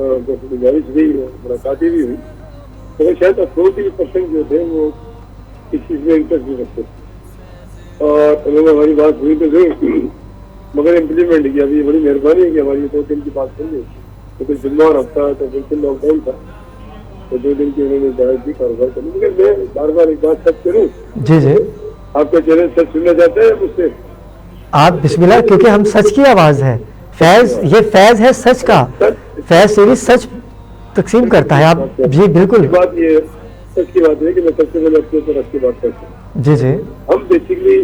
S5: گزارش ہوئی, ملاقاتیں بھی ہوئی, تو شاید 40% جو تھے وہ اس چیز میں انٹرسٹ نہیں رکھتے, اور انہوں نے ہماری بات ہوئی تو صحیح, مگر امپلیمنٹ کیا. ابھی بڑی مہربانی ہے کہ ہماری 2 دن کی بات سن لی, تو کوئی جمعہ اور ہفتہ تو بالکل لاک ڈاؤن تھا, تو 2 دن کی انہوں نے ہدایت دی کاروبار کرنے. مگر میں بار بار ایک بات سچ کروں.
S1: جی جی,
S5: آپ کا چینل سچ سننا چاہتے ہیں مجھ سے؟
S1: آپ بسم اللہ, کیونکہ ہم سچ کی آواز ہے. فیض, یہ فیض ہے سچ کا. فیض سیریز سچ تقسیم کرتا ہے. آپ جی بالکل.
S5: بات یہ ہے, سچ کی بات ہے کہ میں سب سے پہلے اپنے اوپر اچھی بات کرتا ہوں.
S1: جی جی,
S5: ہم بیسکلی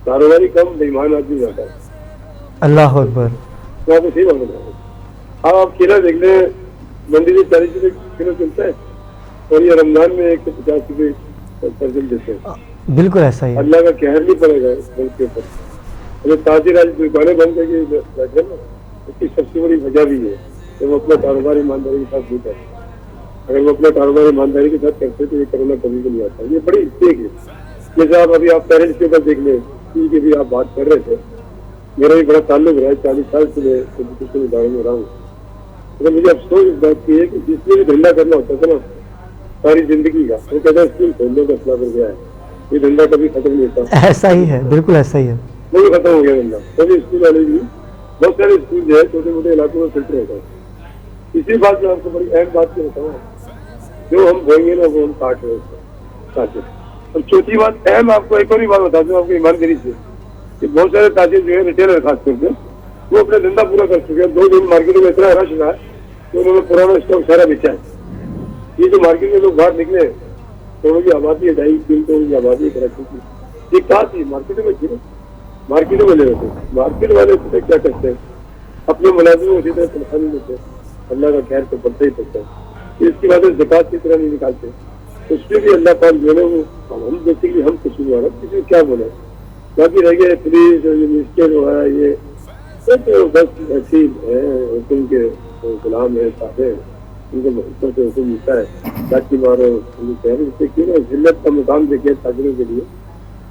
S5: کاروباری کم بےمان آدمی جاتا ہے.
S1: اللہ اکبر.
S5: میں آپ کو صحیح بات بتا رہا ہوں. آپ کیلا دیکھ لیں, منڈی سے 40 روپئے کلو چلتا ہے, اور یہ رمضان میں 150 روپئے درجن دیتے ہیں.
S1: بالکل ایسا ہی.
S5: اللہ کا قہر نہیں پڑے گا ملک کے اوپر. تاجر آج دکانیں بند کر کے بیٹھے نا, اس کی سب سے بڑی وجہ بھی ہے کہ وہ اپنا کاروبار ایمانداری کے ساتھ نہیں کرتے. اگر وہ اپنا کاروبار ایمانداری کے ساتھ کرتے تو یہ کرونا کبھی بھی نہیں آتا. یہ بڑی مسٹیک ہے. جیسے آپ ابھی آپ پیرنٹس کے اوپر دیکھ لیں, کی بھی آپ بات کر رہے تھے, میرا بھی بڑا تعلق رہا ہے. 40 سال سے میں ایجوکیشن ادارے میں رہا ہوں. مگر مجھے افسوس اس بات کی ہے کہ جس میں بھی دھندا کرنا ہوتا تھا نا ساری زندگی کا, وہ کہتا ہے اسکول کھولنے کا فیصلہ کر گیا ہے. یہ دھندا کبھی ختم نہیں ہوتا.
S1: ایسا ہی ہے, بالکل ایسا ہی ہے.
S5: وہ بھی ختم ہو گیا دھندا. کبھی اسکول والے بھی, بہت سارے اسکول جو ہے چھوٹے موٹے علاقوں میں فلٹر ہوتا ہے. اسی بات میں آپ کو بڑی اہم بات یہ بتاؤں, جو ہم بوئیں گے نا وہ ہم کاٹ رہے ہیں. تاجر. اور چوتھی بات اہم آپ کو ایک اور بات بتا دوں آپ کو ایمانداری سے کہ بہت سارے تاجر جو ہے ریٹیلر خاص کر کے وہ اپنا دھندا پورا کر چکے ہیں. 2 دن مارکیٹ میں اتنا رش رہا ہے کہ انہوں نے پرانا اسٹاک سارا بیچا ہے. یہ جو مارکیٹ میں لوگ باہر نکلے کروڑوں کی آبادی ہے, 2.5-3 کروڑ کی آبادی ہے کراچی کی, یہ کہاں تھی مارکیٹوں میں تھی نا, مارکیٹوں میں لے رہے تھے. مارکیٹ والے اس کیا کرتے ہیں اپنے ملازموں اسی طرح تنخواہ نہیں دیتے, اللہ کا خیر تو بڑھتا ہی پڑتا ہے. اس کی بات ہے زکات کی طرح نہیں نکالتے, اس میں بھی اللہ پاک جو ہے وہ ہم بیسکلی ہم قصوروار ہیں, کسی کو کیا بولے. باقی رہ گئے پولیس اور منسٹر جو ہے یہ سب بس ایسی ہے, حکم کے غلام ہے, صاحب ہیں, ان کو اوپر سے حکم ملتا ہے لاٹھی مارو. اس سے کیوں نا ذلت کا مقام دیکھے تاجروں کے لیے.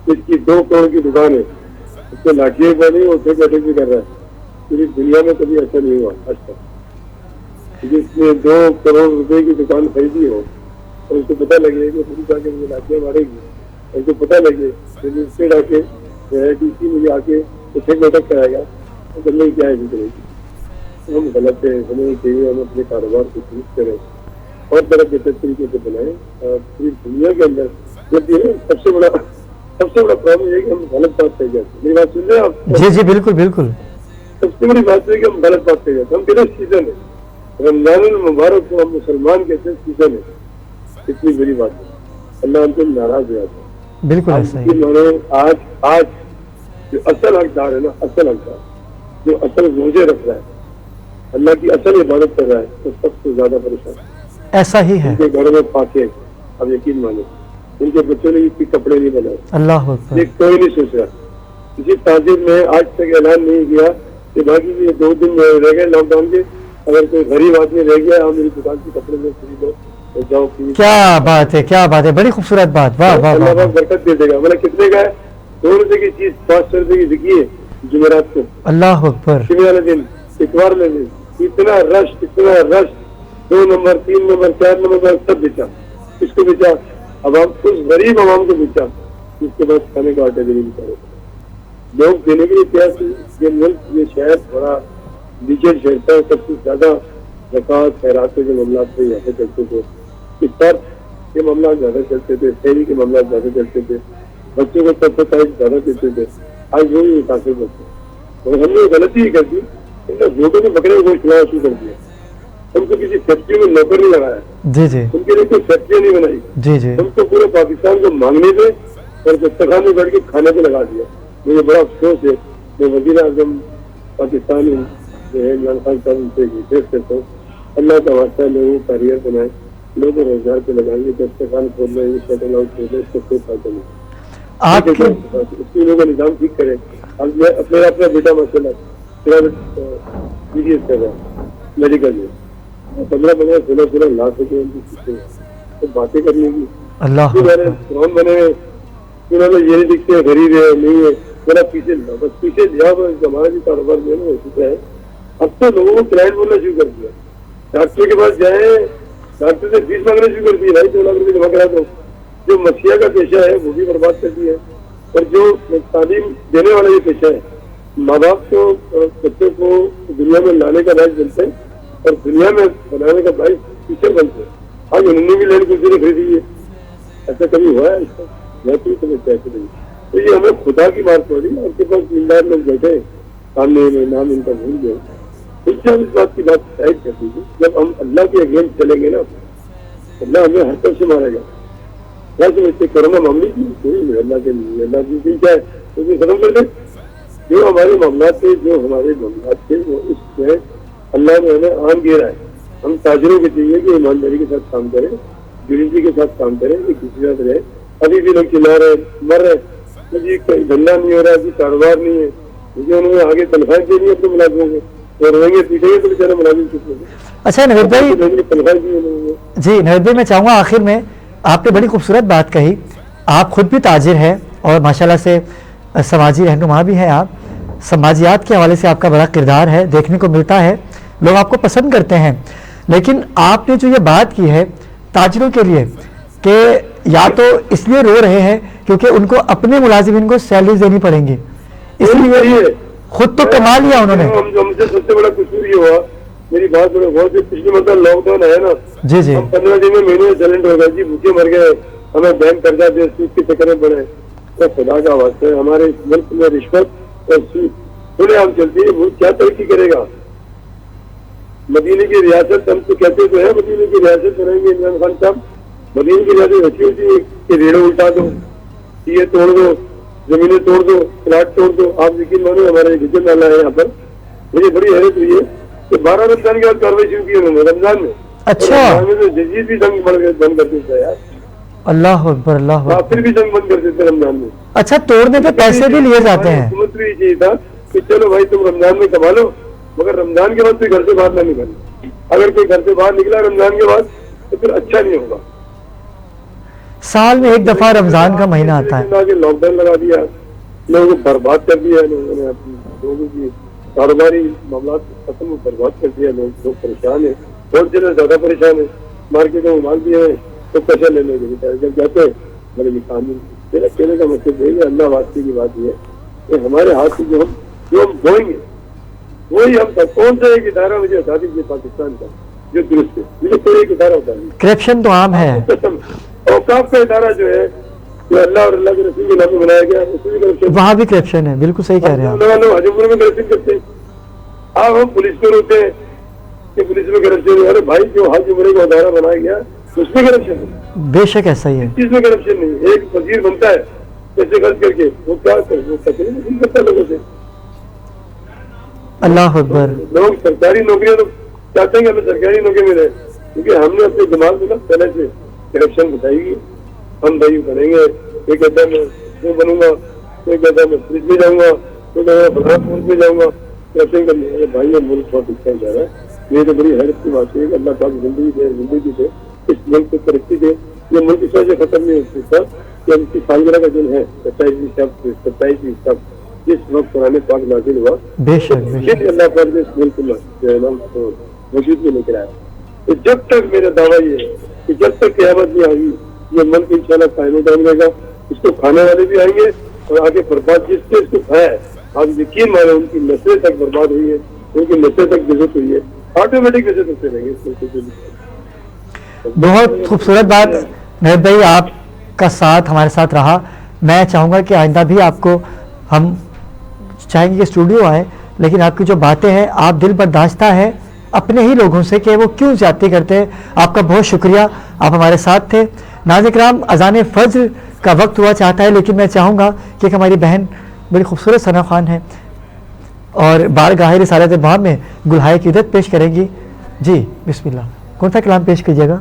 S5: اس کی 2 کروڑ کی دکان ہے, اس کو لاٹھیوں پر نہیں, وہ ٹھیک بیٹھے بھی کر رہا ہے. پوری دنیا میں کبھی ایسا نہیں ہوا آج تک. جس نے 2 کروڑ روپے کی دکان خریدی ہو اور اس کو پتہ لگے کہ پولیس آ کے مجھے لاٹیاں مارے گی, اس کو پتہ لگے رجسٹریڈ آ کے ڈی سی مجھے آ کے ٹھیک بیٹھک کرائے گا تو کرنے کی کیا ہے کرے گی. ہم غلط ہے, ہمیں چاہیے ہم اپنے کاروبار کو ٹھیک کریں اور طرح بہتر طریقے سے بنائیں. پوری دنیا کے اندر جب یہ سب سے بڑا پرابلم ہے کہ ہم غلط بات کر جاتے ہیں. میری بات سن رہے ہیں آپ؟
S1: جی جی بالکل بالکل.
S5: سب سے بڑی بات ہے کہ ہم غلط بات کر جاتے ہیں. ہم کہتے ہیں سیزن ہے, رمضان المبارک کو ہم مسلمان کہتے ہیں سیزن ہے. اتنی بڑی بات ہے, اللہ ہم سے ناراض ہو جاتا ہے.
S1: بالکل ایسا ہی.
S5: آج جو اصل حقدار ہے نا, اصل حقدار جو اصل روزے رکھ رہا ہے, اللہ کی اصل عبادت کر رہا ہے, تو سب سے زیادہ پریشان
S1: ایسا ہی ہے.
S5: ان کے گھروں میں پاکے, اب یقین مانو ان کے بچوں نے اتنے کپڑے نہیں بنائے,
S1: اللہ اکبر.
S5: یہ کوئی نہیں سوچ رہا. کسی تاجر نے آج تک اعلان نہیں کیا کہ باقی یہ 2 دن رہ گئے لاک ڈاؤن کے, اگر کوئی غریب آدمی رہ گیا آپ میری دکان کے کپڑے میں خریدو اور جاؤ.
S1: کیا بات ہے, کیا بات ہے, بڑی خوبصورت بات. واہ واہ
S5: اللہ
S1: واہ.
S5: پاک برکت دے دے گا. مطلب کتنے کا ہے؟ 2 روپے کی چیز 500 روپے کی بکی ہے جمعرات کو,
S1: اللہ اکبر.
S5: جمعے والے دن, اتوار میں دن. اتنا رش 2 نمبر 3 نمبر 4 نمبر سب بیچا. اس کو بیچا عوام, اس غریب عوام کو بیچا جس کے بعد کھانے کا آٹا بھی نہیں بچا. لوگ دینے کے لیے تیار تھے. یہ ملک یہ شہر بڑا لیجنڈ شہر تھا. سب سے زیادہ زکوٰۃ خیرات کے جو معاملات تھے یہاں سے چلتے تھے. افطار کے معاملات زیادہ چلتے تھے, شہری کے معاملات زیادہ چلتے تھے, بچوں کو سب سے زیادہ دیتے تھے. آج وہی متاثر ہوتے ہیں. اور ہم نے غلطی ہی کر دی, لوگوں نے بکرے کو کھلانا شروع کر دیا. ان کو کسی فیکٹری میں نوکر نہیں لگایا,
S1: جی جی
S5: ان کے لیے کوئی فیکٹری نہیں بنائی.
S1: جی جی.
S5: ان کو پورے پاکستان کو مانگنے دے اور دسترخوان میں بیٹھ کے کھانے پہ لگا دیا. مجھے بڑا افسوس ہے. میں وزیر اعظم پاکستان جو ہے عمران خان صاحب ان سے ریکویسٹ کرتا ہوں, اللہ کا واسطہ لوگوں کو کیریئر بنائے, لوگوں کو روزگار پہ لگائیں گے. دسترخوان کھول رہے ہیں, شٹل ہاؤس کھول رہے ہیں, اس کو کوئی فائدہ نہیں.
S1: آپ کے
S5: اس کی لوگوں کا نظام ٹھیک کرے. اب میں اپنا بیٹا ماشاء اللہ BDS کر رہا ہے میڈیکل میں, 15-16 لاکھ روپئے ان کی فیسیں ہیں. تو باتیں کرنے کی
S1: اللہ
S5: کون بنے انہوں نے یہ نہیں دکھتے غریب ہے نہیں ہے, ذرا پیچھے لیا, بس پیچھے لیا. ہمارا بھی کاروبار جو ہے نا ہو چکا ہے. اب تو لوگوں کو کلائنٹ بولنا شروع کر دیا. ڈاکٹر کے پاس جائیں, ڈاکٹر سے فیس مانگنا شروع کر دی, بھائی 2 لاکھ روپئے جمع کرا دو. جو مسیحا کا پیشہ ہے وہ بھی برباد کر دیا ہے. اور جو تعلیم دینے والا یہ پیشہ ہے, ماں باپ کو بچوں کو دنیا میں لانے کا باعث بنتے ہیں اور دنیا میں بنانے کا باعث ٹیچر بنتے ہیں. آج انہوں نے بھی لینڈ کرسی خریدی ہے. ایسا کبھی ہوا ہے؟ میں تو سمجھتا ایسے نہیں. تو یہ ہمیں خدا کی بات پڑ رہی ہے. آپ کے پاس دیندار لوگ بیٹھے سامنے میں, نام ان کا بھول گئے, اس سے ہم اس بات کی بات شاید کر دیجیے. جب ہم اللہ کے اگینسٹ چلیں گے نا, اللہ ہمیں ہر طرف سے مارے گا. کیا سمجھتے کرونا معاملے کی اللہ کے لیے, اللہ کی دن کیا ہے اس میں ختم کر دیں. جو ہمارے معاملات تھے وہ اس میں اللہ نے ہمیں عام گھیرا ہے. ہم تاجروں کے چاہیے کہ ایمانداری کے ساتھ کام کریں, ڈیونٹی کے ساتھ کام کریں, کہ کسی طرح رہے. ابھی بھی لوگ چلا رہے مر رہے, جی دھندا نہیں ہو رہا, جی کاروبار نہیں ہے, مجھے انہوں نے آگے تنخواہ دینی ہے اپنے ملازموں کو, اور روئیں گے پیٹیں گے تو بیچارے ملازم چپ ہوں گے.
S1: اچھا نوید بھائی,
S5: تنخواہ دی ہے.
S1: جی نوید بھائی, میں چاہوں گا آخر میں, آپ نے بڑی خوبصورت بات کہی. آپ خود بھی تاجر ہیں اور ماشاءاللہ سے سماجی رہنما بھی ہیں. آپ سماجیات کے حوالے سے آپ کا بڑا کردار ہے, دیکھنے کو ملتا ہے, لوگ آپ کو پسند کرتے ہیں. لیکن آپ نے جو یہ بات کی ہے تاجروں کے لیے کہ یا تو اس لیے رو رہے ہیں کیونکہ ان کو اپنے ملازمین کو سیلریز دینی پڑیں گی, اس لیے خود تو کما لیا انہوں نے.
S5: ہم سے سب سے بڑا قصور یہ ہوا, میری بات بڑے بہت پچھلی مرتبہ لاک ڈاؤن ہے نا,
S1: جی جی,
S5: ہم 15 دن میں مہینے میں چیلنج ہو گیا, جی بھوکے مر گئے, ہمیں بینک قرضہ دے سود کے چکر میں پڑے. تو خدا کا واسطہ ہے ہمارے اس ملک میں رشوت اور سود کھلے عام چلتی ہے. ملک کیا ترقی کرے گا؟ مدینے کی ریاست ہم تو کہتے تو ہے مدینے کی ریاست بنائیں گے عمران خان صاحب. مدینے کی ریاست رکھی ہوتی ہے کہ ریڑھوں الٹا دو, یہ توڑ دو, زمینیں توڑ دو, پلاٹ توڑ دو. آپ یقین مانو ہمارے گجر ڈالا ہے یہاں پر, مجھے بڑی حیرت ہوئی ہے کہ 12 رمضان کے بعد کاروائی شروع کی انہوں نے رمضان میں.
S1: اچھا,
S5: جزید بھی جنگ بند کر دیتا ہے یار.
S1: اللہ اکبر, اللہ اکبر.
S5: پھر بھی جنگ بند کر دیتے رمضان میں.
S1: اچھا, توڑنے پہ پیسے بھی لیے جاتے ہیں.
S5: حکومت کو یہ چاہیے تھا کہ چلو بھائی تم رمضان میں کما لو, مگر رمضان کے بعد کوئی گھر سے باہر نہ نکلے. اگر کوئی گھر سے باہر نکلا رمضان کے بعد تو پھر اچھا نہیں ہوگا.
S1: سال میں ایک دفعہ رمضان کا مہینہ آتا ہے.
S5: لاک ڈاؤن لگا دیا, لوگوں کو برباد کر دیا لوگوں نے, اپنی لوگوں کی کاروباری معاملات ختم برباد کر دیا. لوگ پریشان ہیں, بہت زیادہ پریشان ہیں. مارکیٹوں میں مال دیے ہیں تو پیسہ لینے کے لیے جب جاتے ہیں بڑے قانون. میرا کہنے کا مطلب یہ ہے اللہ واسطے کی بات یہ ہے کہ ہمارے ہاتھ سے جو ہم بوئیں گے وہی ہم کون سا ایک ادارہ مجھے بتا دیجیے پاکستان کا جو درست ہے. مجھے کوئی ایک ادارہ بتا دیجیے.
S1: کرپشن تو عام ہے.
S5: اوقاف کا ادارہ جو ہے جو اللہ اور اللہ کے رسول کے نام میں بنایا گیا اس میں بھی کرپشن,
S1: وہاں بھی کرپشن ہے. بالکل صحیح کہہ رہے ہیں آپ.
S5: حاجی پور میں کرپشن کرتے ہیں. اب ہم پولیس میں روتے ہیں کہ پولیس میں کرپشن ہے. ارے بھائی جو حاجی پور کا ادارہ بنایا گیا اس میں کرپشن ہے.
S1: بے شک ایسا ہی ہے.
S5: اس چیز میں کرپشن نہیں. ایک وزیر بنتا ہے پیسے خرچ کر کے, وہ کیا کرتا ہے لوگوں سے.
S1: اللہ اکبر.
S5: لوگ سرکاری نوکریاں تو چاہتے ہیں کہ ہمیں سرکاری نوکری ملے, کیونکہ ہم نے اپنے دماغ میں پہلے سے کرپشن بتائی گی. ہم بھائی بنیں گے, یہ کہتا ہے میں وہ بنوں گا, کوئی کہتا ہے میں فریج میں جاؤں گا, کوئی کہتا ہے بڑا فون میں جاؤں گا. کرپشن کرنے والے بھائی یہ ملک بہت اچھا جا رہا ہے. یہ تو بڑی حیرت کی بات ہے کہ اللہ پاک زندگی دے اس ملک کو ترقی دے. یہ ملک اس وجہ سے ختم نہیں ہو سکتا کہ ہم کی سالگرہ کا دن ہے 27 سب جس وقت قرآن پاک نازل ہوا.
S1: بے شک
S5: اللہ پاک نے اس ملک کو وجود میں لے کر آیا. تو جب تک میرا دعویٰ یہ ہے کہ جب تک قیامت نہیں آئی یہ ملک انشاءاللہ قائم و دائم رہے گا. اس کو کھانے والے بھی آئیں گے اور آگے برباد جس سے اس کو کھایا ہے آپ یقین مانیں ان کی نسلیں تک برباد ہوئی ہے, ان کی نسلیں تک بزت ہوئی ہے. آٹومیٹک وجہ سے رہیں گے.
S1: بہت خوبصورت بات نہیب بھائی, آپ کا ساتھ ہمارے ساتھ رہا. میں چاہوں گا کہ آئندہ بھی آپ کو ہم چاہیں گے کہ اسٹوڈیو آئے, لیکن آپ کی جو باتیں ہیں آپ دل برداشتہ ہیں اپنے ہی لوگوں سے کہ وہ کیوں زیادتی کرتے ہیں. آپ کا بہت شکریہ, آپ ہمارے ساتھ تھے. ناظرین کرام, اذان فجر کا وقت ہوا چاہتا ہے, لیکن میں چاہوں گا کہ ایک ہماری بہن بڑی خوبصورت ثنا خان ہے اور بارگاہ رسالت بہا میں گلہائے کی عدت پیش کریں گی. جی بسم اللہ, کون سا کلام پیش کیجیے گا؟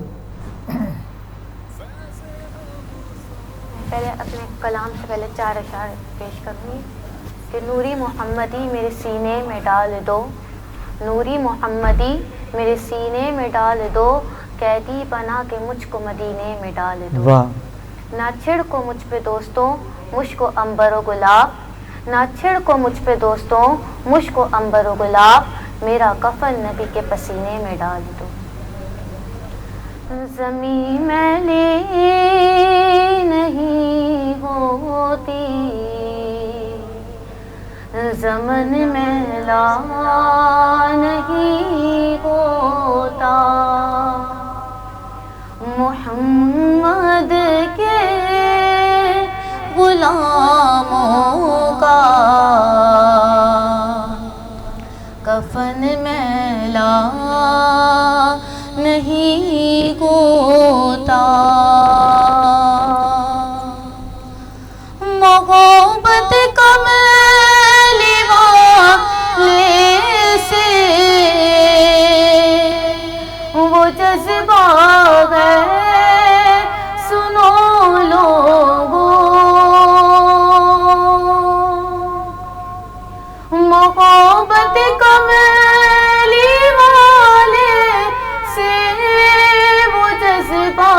S6: پہلے اپنے کلام سے پہلے 4 اشعار پیش کروں گی کہ نوری محمدی میرے سینے میں ڈال دو, نوری محمدی میرے سینے میں ڈال دو, قیدی بنا کے مجھ کو مدینے میں ڈال دو.
S1: واہ.
S6: نہ چھڑکو مجھ پہ دوستوں مشک و عنبر و گلاب, نہ چھڑکو مجھ پہ دوستوں مشک و عنبر و گلاب, میرا کفن نبی کے پسینے میں ڈال دو. زمین میلی نہیں ہوتی, زمن میلا نہیں ہوتا, محمد کے غلاموں کا کفن میلا نہیں ہوتا. محبت کا میلی والے سے وہ جذبہ ہے سنو لوگوں, محبت کا میلی والے سے وہ جذبہ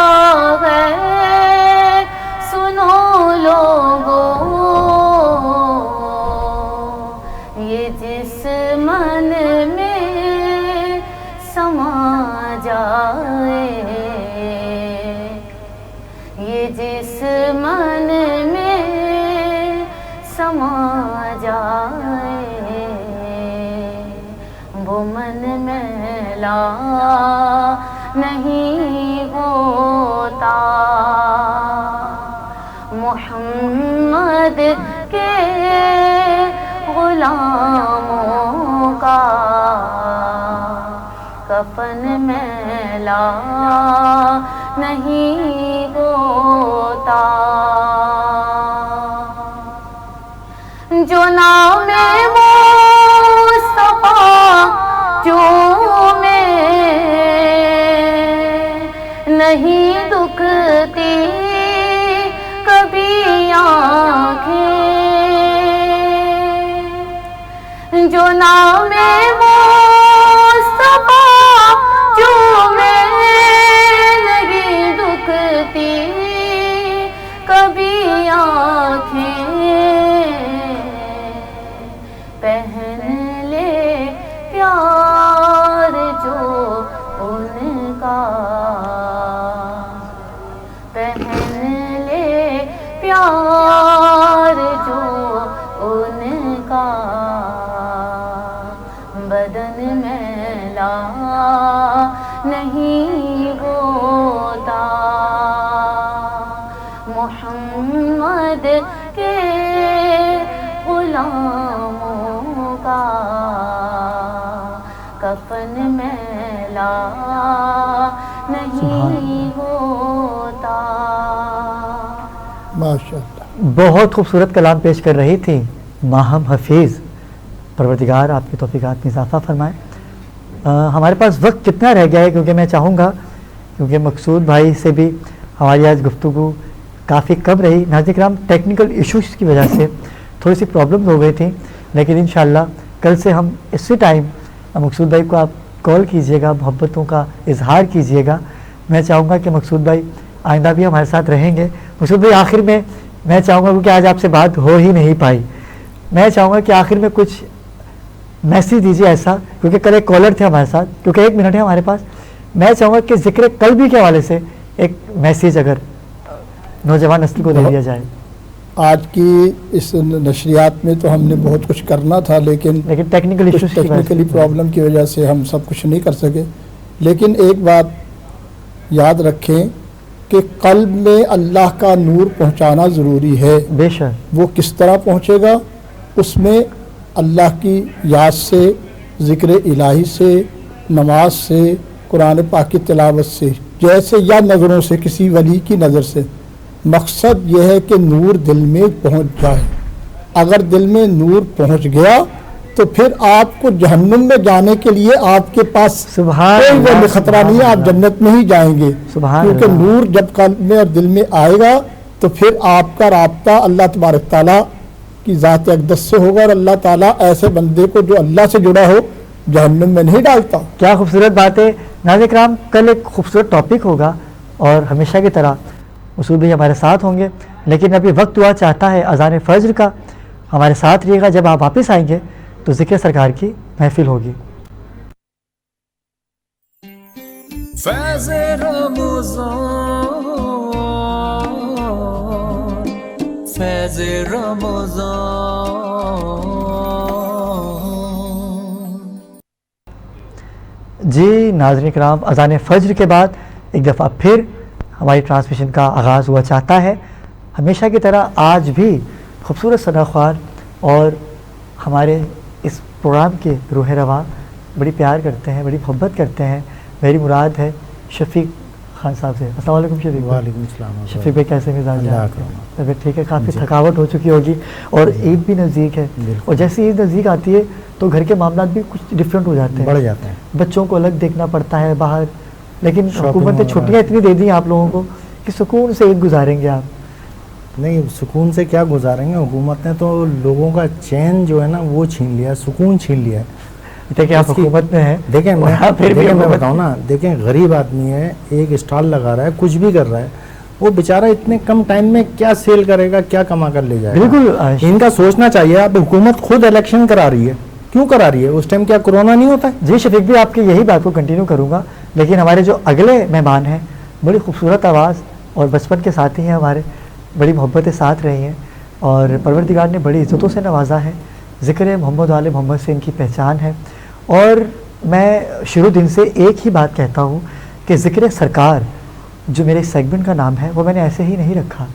S6: ہے سنو لوگوں. یہ جس من میں سما جائے, یہ جس من میں سما جائے, وہ من میلا نہیں ہوتا. کے غلاموں کا کفن میلا نہیں ہوتا، جو نام مصطفیٰ چومے نہیں دکھتی کبھی آنکھیں، جو نام مصطفیٰ چومے نہیں دکھتی کبھی آنکھیں، پہن لے پیار جو ان کا، پہن لے پیار جو ان کا، بدن میلا نہیں ہوتا، محمد کے غلاموں کا کفن میلا نہیں ہوتا۔
S2: ماشاءاللہ،
S1: بہت خوبصورت کلام پیش کر رہی تھی ماہم حفیظ، پروردگار آپ کی توفیقات میں اضافہ فرمائے۔ ہمارے پاس وقت کتنا رہ گیا ہے، کیونکہ میں چاہوں گا، کیونکہ مقصود بھائی سے بھی ہماری آج گفتگو کافی کم رہی، ناظرین کرام ٹیکنیکل ایشوز کی وجہ سے تھوڑی سی پرابلم ہو گئی تھیں، لیکن انشاءاللہ کل سے ہم اسی ٹائم مقصود بھائی کو آپ کال کیجئے گا، محبتوں کا اظہار کیجئے گا۔ میں چاہوں گا کہ مقصود بھائی آئندہ بھی ہمارے ساتھ رہیں گے۔ مقصود بھائی آخر میں چاہوں گا، کیونکہ آج آپ سے بات ہو ہی نہیں پائی، میں چاہوں گا کہ آخر میں کچھ میسیج دیجیے ایسا، کیونکہ کل ایک کالر تھے ہمارے ساتھ، کیونکہ 1 منٹ ہے ہمارے پاس، میں چاہوں گا کہ ذکر قلبی کے حوالے سے ایک میسیج اگر نوجوان نسل کو دے دیا جائے۔
S2: آج کی اس نشریات میں تو ہم نے بہت کچھ کرنا تھا، لیکن
S1: ٹیکنیکل ایشوز
S2: ٹیکنیکلی پرابلم کی وجہ سے ہم سب کچھ نہیں کر سکے۔ لیکن ایک بات یاد رکھیں کہ قلب میں اللہ کا نور پہنچانا ضروری ہے۔
S1: بے شک،
S2: وہ کس طرح پہنچے گا؟ اس میں اللہ کی یاد سے، ذکر الہی سے، نماز سے، قرآن پاک کی تلاوت سے، جیسے یا نظروں سے، کسی ولی کی نظر سے۔ مقصد یہ ہے کہ نور دل میں پہنچ جائے۔ اگر دل میں نور پہنچ گیا تو پھر آپ کو جہنم میں جانے کے لیے آپ کے پاس کوئی خطرہ نہیں ہے، آپ جنت میں ہی جائیں گے، کیونکہ نور جب قلب میں اور دل میں آئے گا تو پھر آپ کا رابطہ اللہ تبارک تعالیٰ کی ذات اقدس سے ہوگا، اور اللہ تعالیٰ ایسے بندے کو جو اللہ سے جڑا ہو جہنم میں نہیں ڈالتا۔
S1: کیا خوبصورت بات ہے۔ ناظرین کرام، کل ایک خوبصورت ٹاپک ہوگا اور ہمیشہ کی طرح اصول بھی ہمارے ساتھ ہوں گے، لیکن ابھی وقت ہوا چاہتا ہے اذان فجر کا۔ ہمارے ساتھ رہیے گا، جب آپ واپس آئیں گے تو ذکر سرکار کی محفل ہوگی۔
S4: فیض رمضان، فیض رمضان۔
S1: جی ناظرین کرام، اذان فجر کے بعد ایک دفعہ پھر ہماری ٹرانسمیشن کا آغاز ہوا چاہتا ہے۔ ہمیشہ کی طرح آج بھی خوبصورت ثناءخوار اور ہمارے اس پروگرام کے روح رواں بڑی پیار کرتے ہیں، بڑی محبت کرتے ہیں۔ میری مراد ہے شفیق خان صاحب سے۔ السلام علیکم شفیق۔
S7: وعلیکم السلام۔
S1: شفیق بھائی کیسے مزاج ہیں؟ طبیعت ٹھیک ہے؟ کافی تھکاوٹ ہو چکی ہوگی، اور عید بھی نزدیک ہے، اور جیسے عید نزدیک آتی ہے تو گھر کے معاملات بھی کچھ ڈفرینٹ ہو جاتے ہیں،
S7: بڑھ جاتے ہیں،
S1: بچوں کو الگ دیکھنا پڑتا ہے باہر، لیکن حکومت نے چھٹیاں اتنی دے دی آپ لوگوں کو کہ سکون سے عید گزاریں گے آپ۔
S7: نہیں، سکون سے کیا گزاریں گے، حکومت نے تو لوگوں کا چین جو ہے نا وہ چھین لیا، سکون چھین لیا ہے۔
S1: دیکھیں آپ حکومت میں ہیں،
S7: دیکھیں میں بتاؤں نا، دیکھیں غریب آدمی ہے، ایک اسٹال لگا رہا ہے، کچھ بھی کر رہا ہے، وہ بیچارہ اتنے کم ٹائم میں کیا سیل کرے گا، کیا کما کر لے جائے گا؟
S1: بالکل
S7: ان کا سوچنا چاہیے۔ اب حکومت خود الیکشن کرا رہی ہے، کیوں کرا رہی ہے؟ اس ٹائم کیا کرونا نہیں ہوتا ہے؟
S1: جی شفیق بھی آپ کی یہی بات کو کنٹینیو کروں گا، لیکن ہمارے جو اگلے مہمان ہیں بڑی خوبصورت آواز اور بچپن کے ساتھی ہیں ہمارے، بڑی محبتیں ساتھ رہی ہیں، اور پروردگار نے بڑی عزتوں سے نوازا ہے۔ ذکر محمد وال محمد سے ان کی پہچان ہے، اور میں شروع دن سے ایک ہی بات کہتا ہوں کہ ذکر سرکار جو میرے سیگمنٹ کا نام ہے وہ میں نے ایسے ہی نہیں رکھا۔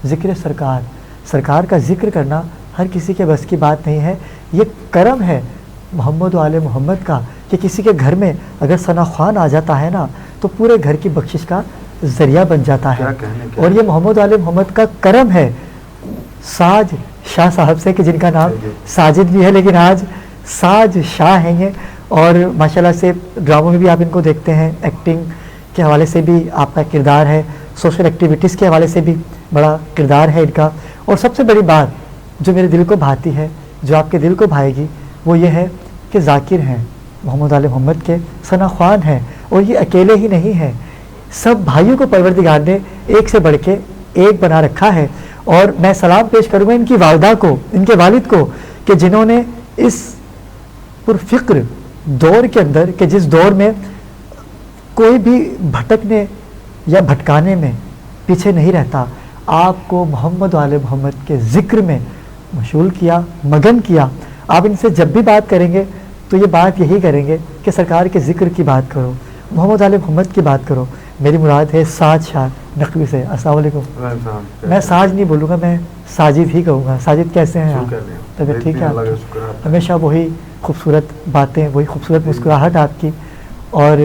S1: ذکر سرکار، سرکار کا ذکر کرنا ہر کسی کے بس کی بات نہیں ہے. یہ کرم ہے محمد و آل محمد کا کہ کسی کے گھر میں اگر ثنا خوان آ جاتا ہے نا تو پورے گھر کی بخشش کا ذریعہ بن جاتا ہے. اور یہ محمد و آل محمد کا کرم ہے ساج شاہ صاحب سے کہ جن کا نام ساجد بھی ہے لیکن آج ساج شاہ ہیں یہ. اور ماشاءاللہ سے ڈراموں میں بھی آپ ان کو دیکھتے ہیں, ایکٹنگ کے حوالے سے بھی آپ کا کردار ہے, سوشل ایکٹیویٹیز کے حوالے سے بھی بڑا کردار ہے ان کا. اور سب سے بڑی بات جو میرے دل کو بھاتی ہے, جو آپ کے دل کو بھائے گی, وہ یہ ہے کہ ذاکر ہیں محمد آل محمد کے, ثنا خوان ہیں. اور یہ اکیلے ہی نہیں ہیں, سب بھائیوں کو پروردگار نے ایک سے بڑھ کے ایک بنا رکھا ہے. اور میں سلام پیش کروں گا ان کی والدہ کو, ان کے والد کو, کہ جنہوں نے اس پرفکر دور کے اندر, کہ جس دور میں کوئی بھی بھٹکنے یا بھٹکانے میں پیچھے نہیں رہتا, آپ کو محمد و آل محمد کے ذکر میں مشغول کیا, مگن کیا. آپ ان سے جب بھی بات کریں گے تو یہ بات یہی کریں گے کہ سرکار کے ذکر کی بات کرو, محمد آل محمد کی بات کرو. میری مراد ہے ساج شاہ نقوی سے. السلام علیکم. میں ساج نہیں بولوں گا, میں ساجد ہی کہوں گا. ساجد کیسے ہیں آپ؟ طبیعت ٹھیک ہے؟ ہمیشہ وہی خوبصورت باتیں, وہی خوبصورت مسکراہٹ آپ کی. اور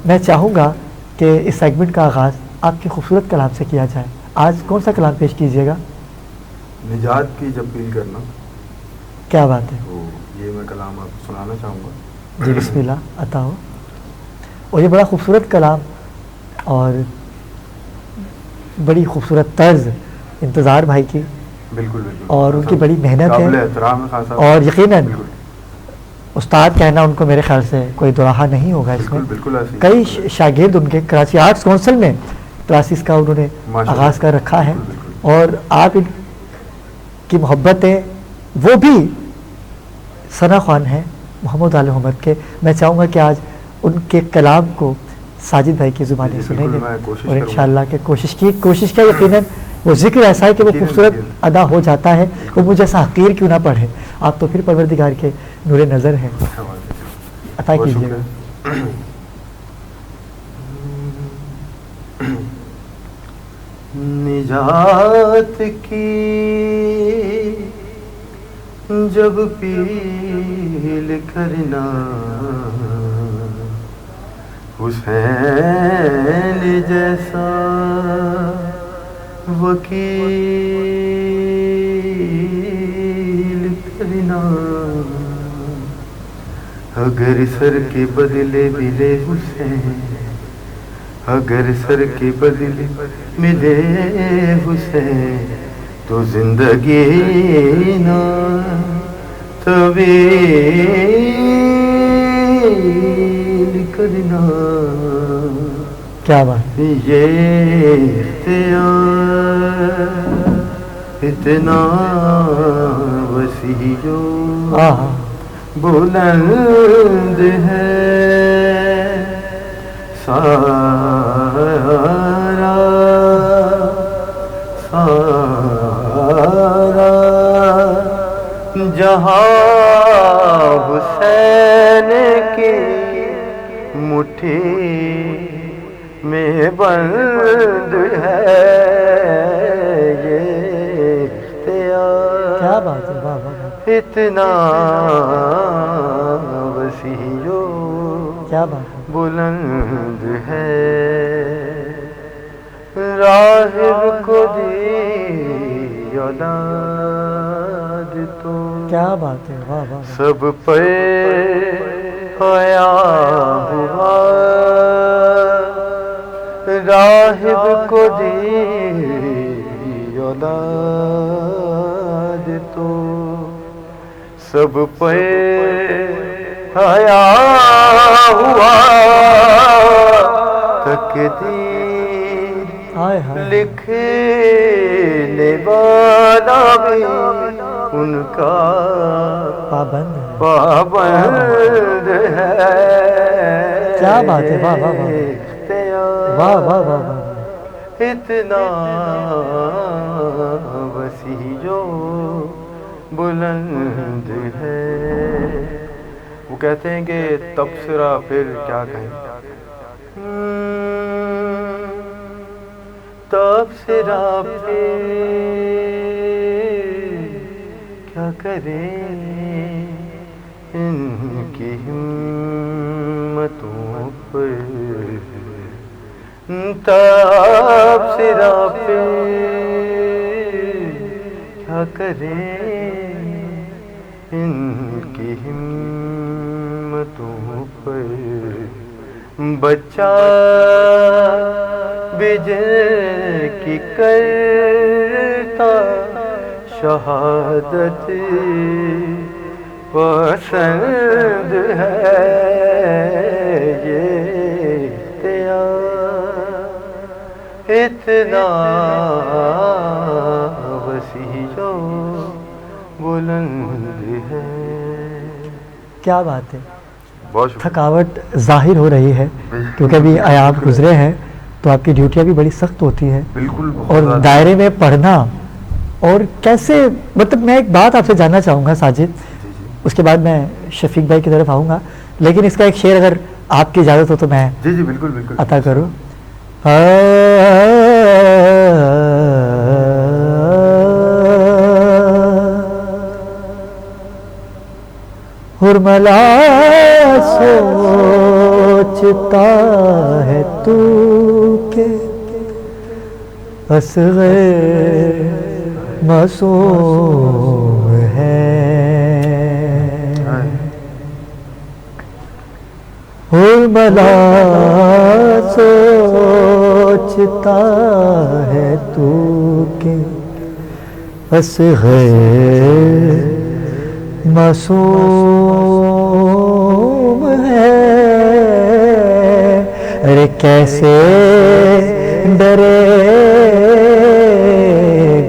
S1: میں چاہوں گا کہ اس سیگمنٹ کا آغاز آپ کے خوبصورت کلام سے کیا جائے. آج کون سا کلام پیش کیجیے گا؟
S8: نجات کی جب فیل کرنا.
S1: کیا بات ہے,
S8: یہ میں کلام آپ کو سنانا چاہوں گا.
S1: جی بسم اللہ عطا ہو. اور یہ بڑا خوبصورت کلام اور بڑی خوبصورت طرز انتظار بھائی کی,
S8: بالکل بالکل,
S1: اور ان کی بڑی محنت ہے. اور یقیناً استاد کہنا ان کو میرے خیال سے کوئی دوراہا نہیں ہوگا اس میں. کئی شاگرد ان کے کراچی آرٹس کونسل میں کلاسز کا انہوں نے آغاز کر رکھا ہے. اور آپ ان کی محبتیں وہ بھی ثنا خوان ہیں محمد آل محمد کے. میں چاہوں گا کہ آج ان کے کلام کو ساجد بھائی کی زبانی سنیں گے, اور انشاءاللہ کہ کوشش کیا یقیناً وہ ذکر ایسا ہے کہ وہ خوبصورت ادا ہو جاتا ہے. وہ مجھے ایسا حقیر کیوں نہ پڑھے, آپ تو پھر پروردگار کے نور نظر ہیں. عطا کیجیے گا.
S8: نجات کی جب پیل کرنا, حسین جیسا وکیل کرنا. اگر سر کے بدلے ملے حسین, اگر سر کے بدلے ملے حسین, تو زندگی نہ طویل کرنا.
S1: کیا بات,
S8: یہ اختیار اتنا وسیع و بلند ہے, سارا جہاں حسین کی مٹھی میں بند ہے. یہ اختیار
S1: کیا بات ہے, واہ واہ,
S8: اتنا وسیع و
S1: کیا بات ہے,
S8: بلند ہے. راہب کو دی اولاد تو
S1: کیا بات ہے, واہ واہ,
S8: سب پہ حیا ہوا. راہب کو دی اولاد تو سب پہ حیا ہوا. تقدیر لکھنے والا بھی ان کا پابند ہے.
S1: کیا بات ہے, واہ واہ واہ واہ واہ واہ,
S8: اتنا وسیع و بلند ہے. وہ کہتے ہیں کہ تبصرہ پھر کیا کہیں, تبصرہ پھر کریں ان کی ہمتوں پر تبصرہ پہ کیا کریں ان کی ہمتوں پر بچہ بجے کی کرتا شہادت پسند ہے یہ اختیار اتنا وسیع و بلند ہے.
S1: کیا بات ہے.
S8: بہت شکریہ.
S1: تھکاوٹ ظاہر ہو رہی ہے کیونکہ ابھی آپ گزرے ہیں تو آپ کی ڈیوٹیاں بھی بڑی سخت ہوتی ہیں
S8: بالکل.
S1: اور دائرے میں پڑھنا اور کیسے مطلب میں ایک بات آپ سے جاننا چاہوں گا ساجد, اس کے بعد میں شفیق بھائی کی طرف آؤں گا, لیکن اس کا ایک شعر اگر آپ کی اجازت ہو تو میں
S8: جی جی بالکل بالکل
S1: عطا کروں. ہرملا سوچتا ہے تو کہ اصغر معصوم ہے, ہرملا سوچتا ہے تو کہ اصغر معصوم ہے, ارے کیسے ڈرے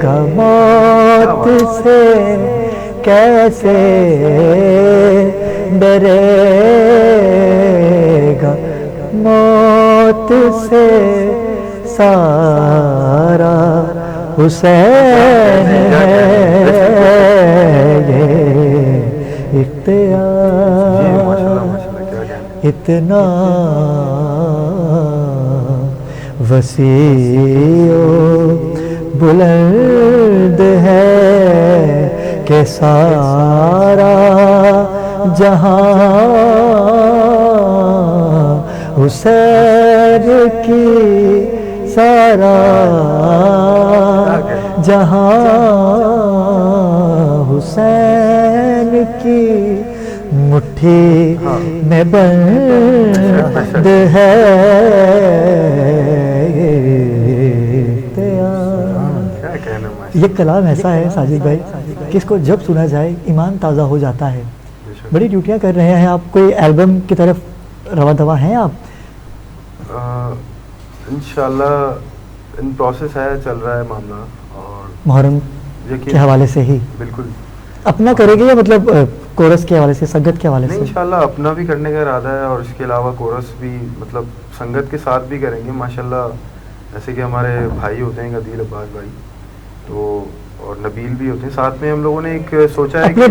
S1: گا موت سے, کیسے ڈرے گا موت سے, سارا حسین ہے یہ اختیار اتنا وسیع و بلند ہے کہ سارا جہاں حسین کی, سارا جہاں حسین کی مٹھی میں بند ہے. یہ کلام ایسا ہے ساجد بھائی کہ اس کو جب سنا جائے ایمان تازہ ہو جاتا ہے. بڑی ڈیوٹیاں کر رہے ہیں آپ, کوئی البم کی طرف رواں دوا ہیں آپ؟
S8: انشاءاللہ ان پروسیس ہے, چل رہا ہے معاملہ, اور
S1: محرم کے حوالے سے ہی
S8: بالکل
S1: اپنا کرے گے یا مطلب کورس کے حوالے سے, سنگت کے حوالے سے؟
S8: انشاءاللہ اپنا بھی کرنے کا ارادہ ہے اور اس کے علاوہ کورس بھی مطلب سنگت کے ساتھ بھی کریں گے ماشاءاللہ. جیسے کہ ہمارے بھائی ہوتے ہیں عدیل عباس بھائی تو اور نبیل بھی ہوتے ہیں ساتھ میں, ہم لوگوں نے ایک سوچا ہے
S1: اپنے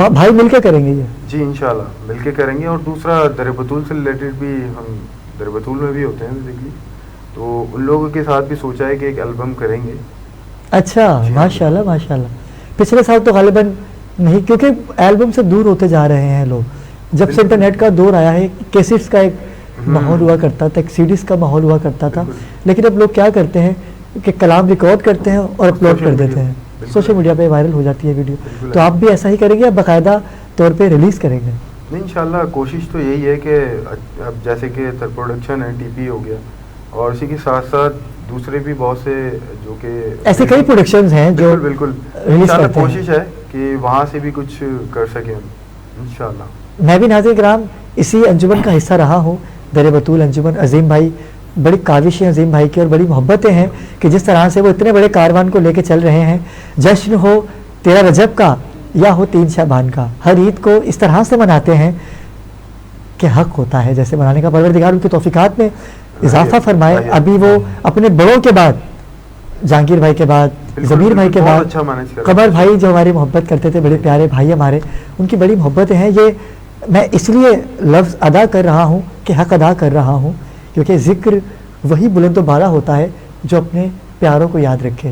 S1: بھائی مل کے کریں گے یہ؟
S8: جی انشاءاللہ مل کے کریں گے. اور دوسرا در بطول سے ریلیٹڈ بھی, ہم در بطول میں بھی ہوتے ہیں بیسیکلی, تو ان لوگوں کے ساتھ بھی سوچا ہے کہ ایک البم کریں گے.
S1: اچھا ماشاءاللہ ماشاءاللہ. پچھلے سال تو غالباً نہیں, کیونکہ البم سے دور ہوتے جا رہے ہیں لوگ. جب سے انٹرنیٹ کا دور آیا ہے, کیسٹس کا ایک ماحول ہوا کرتا تھا, ایک سیڈیز کا ماحول ہوا کرتا تھا, لیکن اب لوگ کیا کرتے ہیں کہ کلام ریکارڈ کرتے ہیں اور اپلوڈ کر دیتے ہیں, سوشل میڈیا پہ وائرل ہو جاتی ہے ویڈیو. تو آپ بھی ایسا ہی کریں گے یا باقاعدہ طور پہ ریلیز کریں گے؟
S8: نہیں انشاءاللہ کوشش تو یہی ہے کہ اب جیسے کہ تر پروڈکشن ہے, ٹی پی ہو گیا, اور اسی کے ساتھ ساتھ دوسرے بھی بہت سے جو کہ
S1: ایسے کئی پروڈکشنز ہیں جو
S8: بالکل کوشش ہے کہ وہاں سے بھی کچھ کر سکیں انشاءاللہ.
S1: میں بھی ناظرین کرام اسی انجمن کا حصہ رہا ہوں, در بطول انجمن. عظیم بھائی بڑی کاوشیں عظیم بھائی کی اور بڑی محبتیں ہیں کہ جس طرح سے وہ اتنے بڑے کاروان کو لے کے چل رہے ہیں. جشن ہو 13 رجب کا یا ہو 3 شعبان کا, ہر عید کو اس طرح سے مناتے ہیں کہ حق ہوتا ہے جیسے منانے کا. پروردگار ان کی توفیقات میں اضافہ فرمائے. ابھی وہ اپنے بڑوں کے بعد, جہانگیر بھائی کے بعد, ضمیر بھائی کے بعد, قمر بھائی جو ہماری محبت کرتے تھے, بڑے پیارے بھائی ہمارے, ان کی بڑی محبتیں ہیں. یہ میں اس لیے لفظ ادا کر رہا ہوں کہ حق ادا کر رہا ہوں, کیونکہ ذکر وہی بلند و بالا ہوتا ہے جو اپنے پیاروں کو یاد رکھے.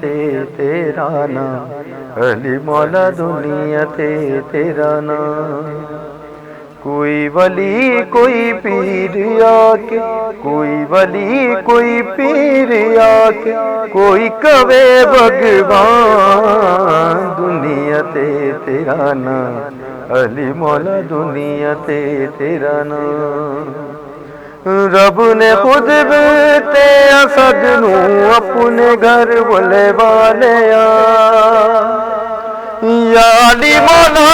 S9: تیرا نام علی مولا دنیا تیرا نام کوئی ولی کوئی پیر آ کے کوئی ولی کوئی پیر آ کے کوئی کہے بھگوان دنیا تیرا نام علی مولا دنیا تیرا نام رب نے خود تے اسد نو اپنے گھر بلے والے یا علی مولا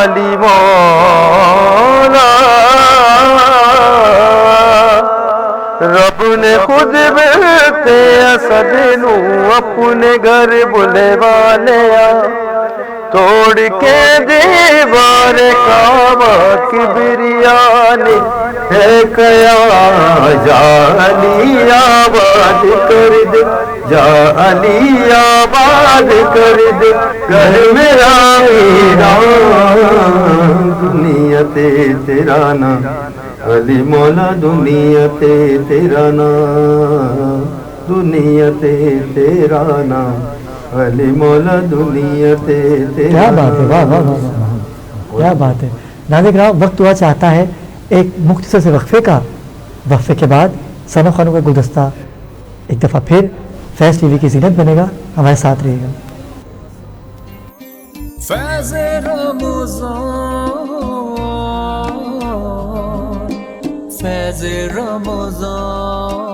S9: علی مولا رب نے خود تے اسد نو اپنے گھر بلے والے توڑ کے دیوار کعبہ کبریا نے ہے کیا جا علی آباد کر دے جا علی آباد کر دے گھر میرا ویران دنیا تیرا نام علی مولا دنیا تیرا نام دنیا تیرا نام علی مولا دنیا
S1: کیا بات ہے، واہ واہ واہ واہ، کیا بات ہے۔ ناظرین کرام، وقت ہوا چاہتا ہے ایک مختصر سے وقفے کا۔ وقفے کے بعد ثنا خانوں کا گلدستہ ایک دفعہ پھر فیض ٹی وی کی زینت بنے گا، ہمارے ساتھ رہیے گا۔
S4: فیض رمضان فیض رمضان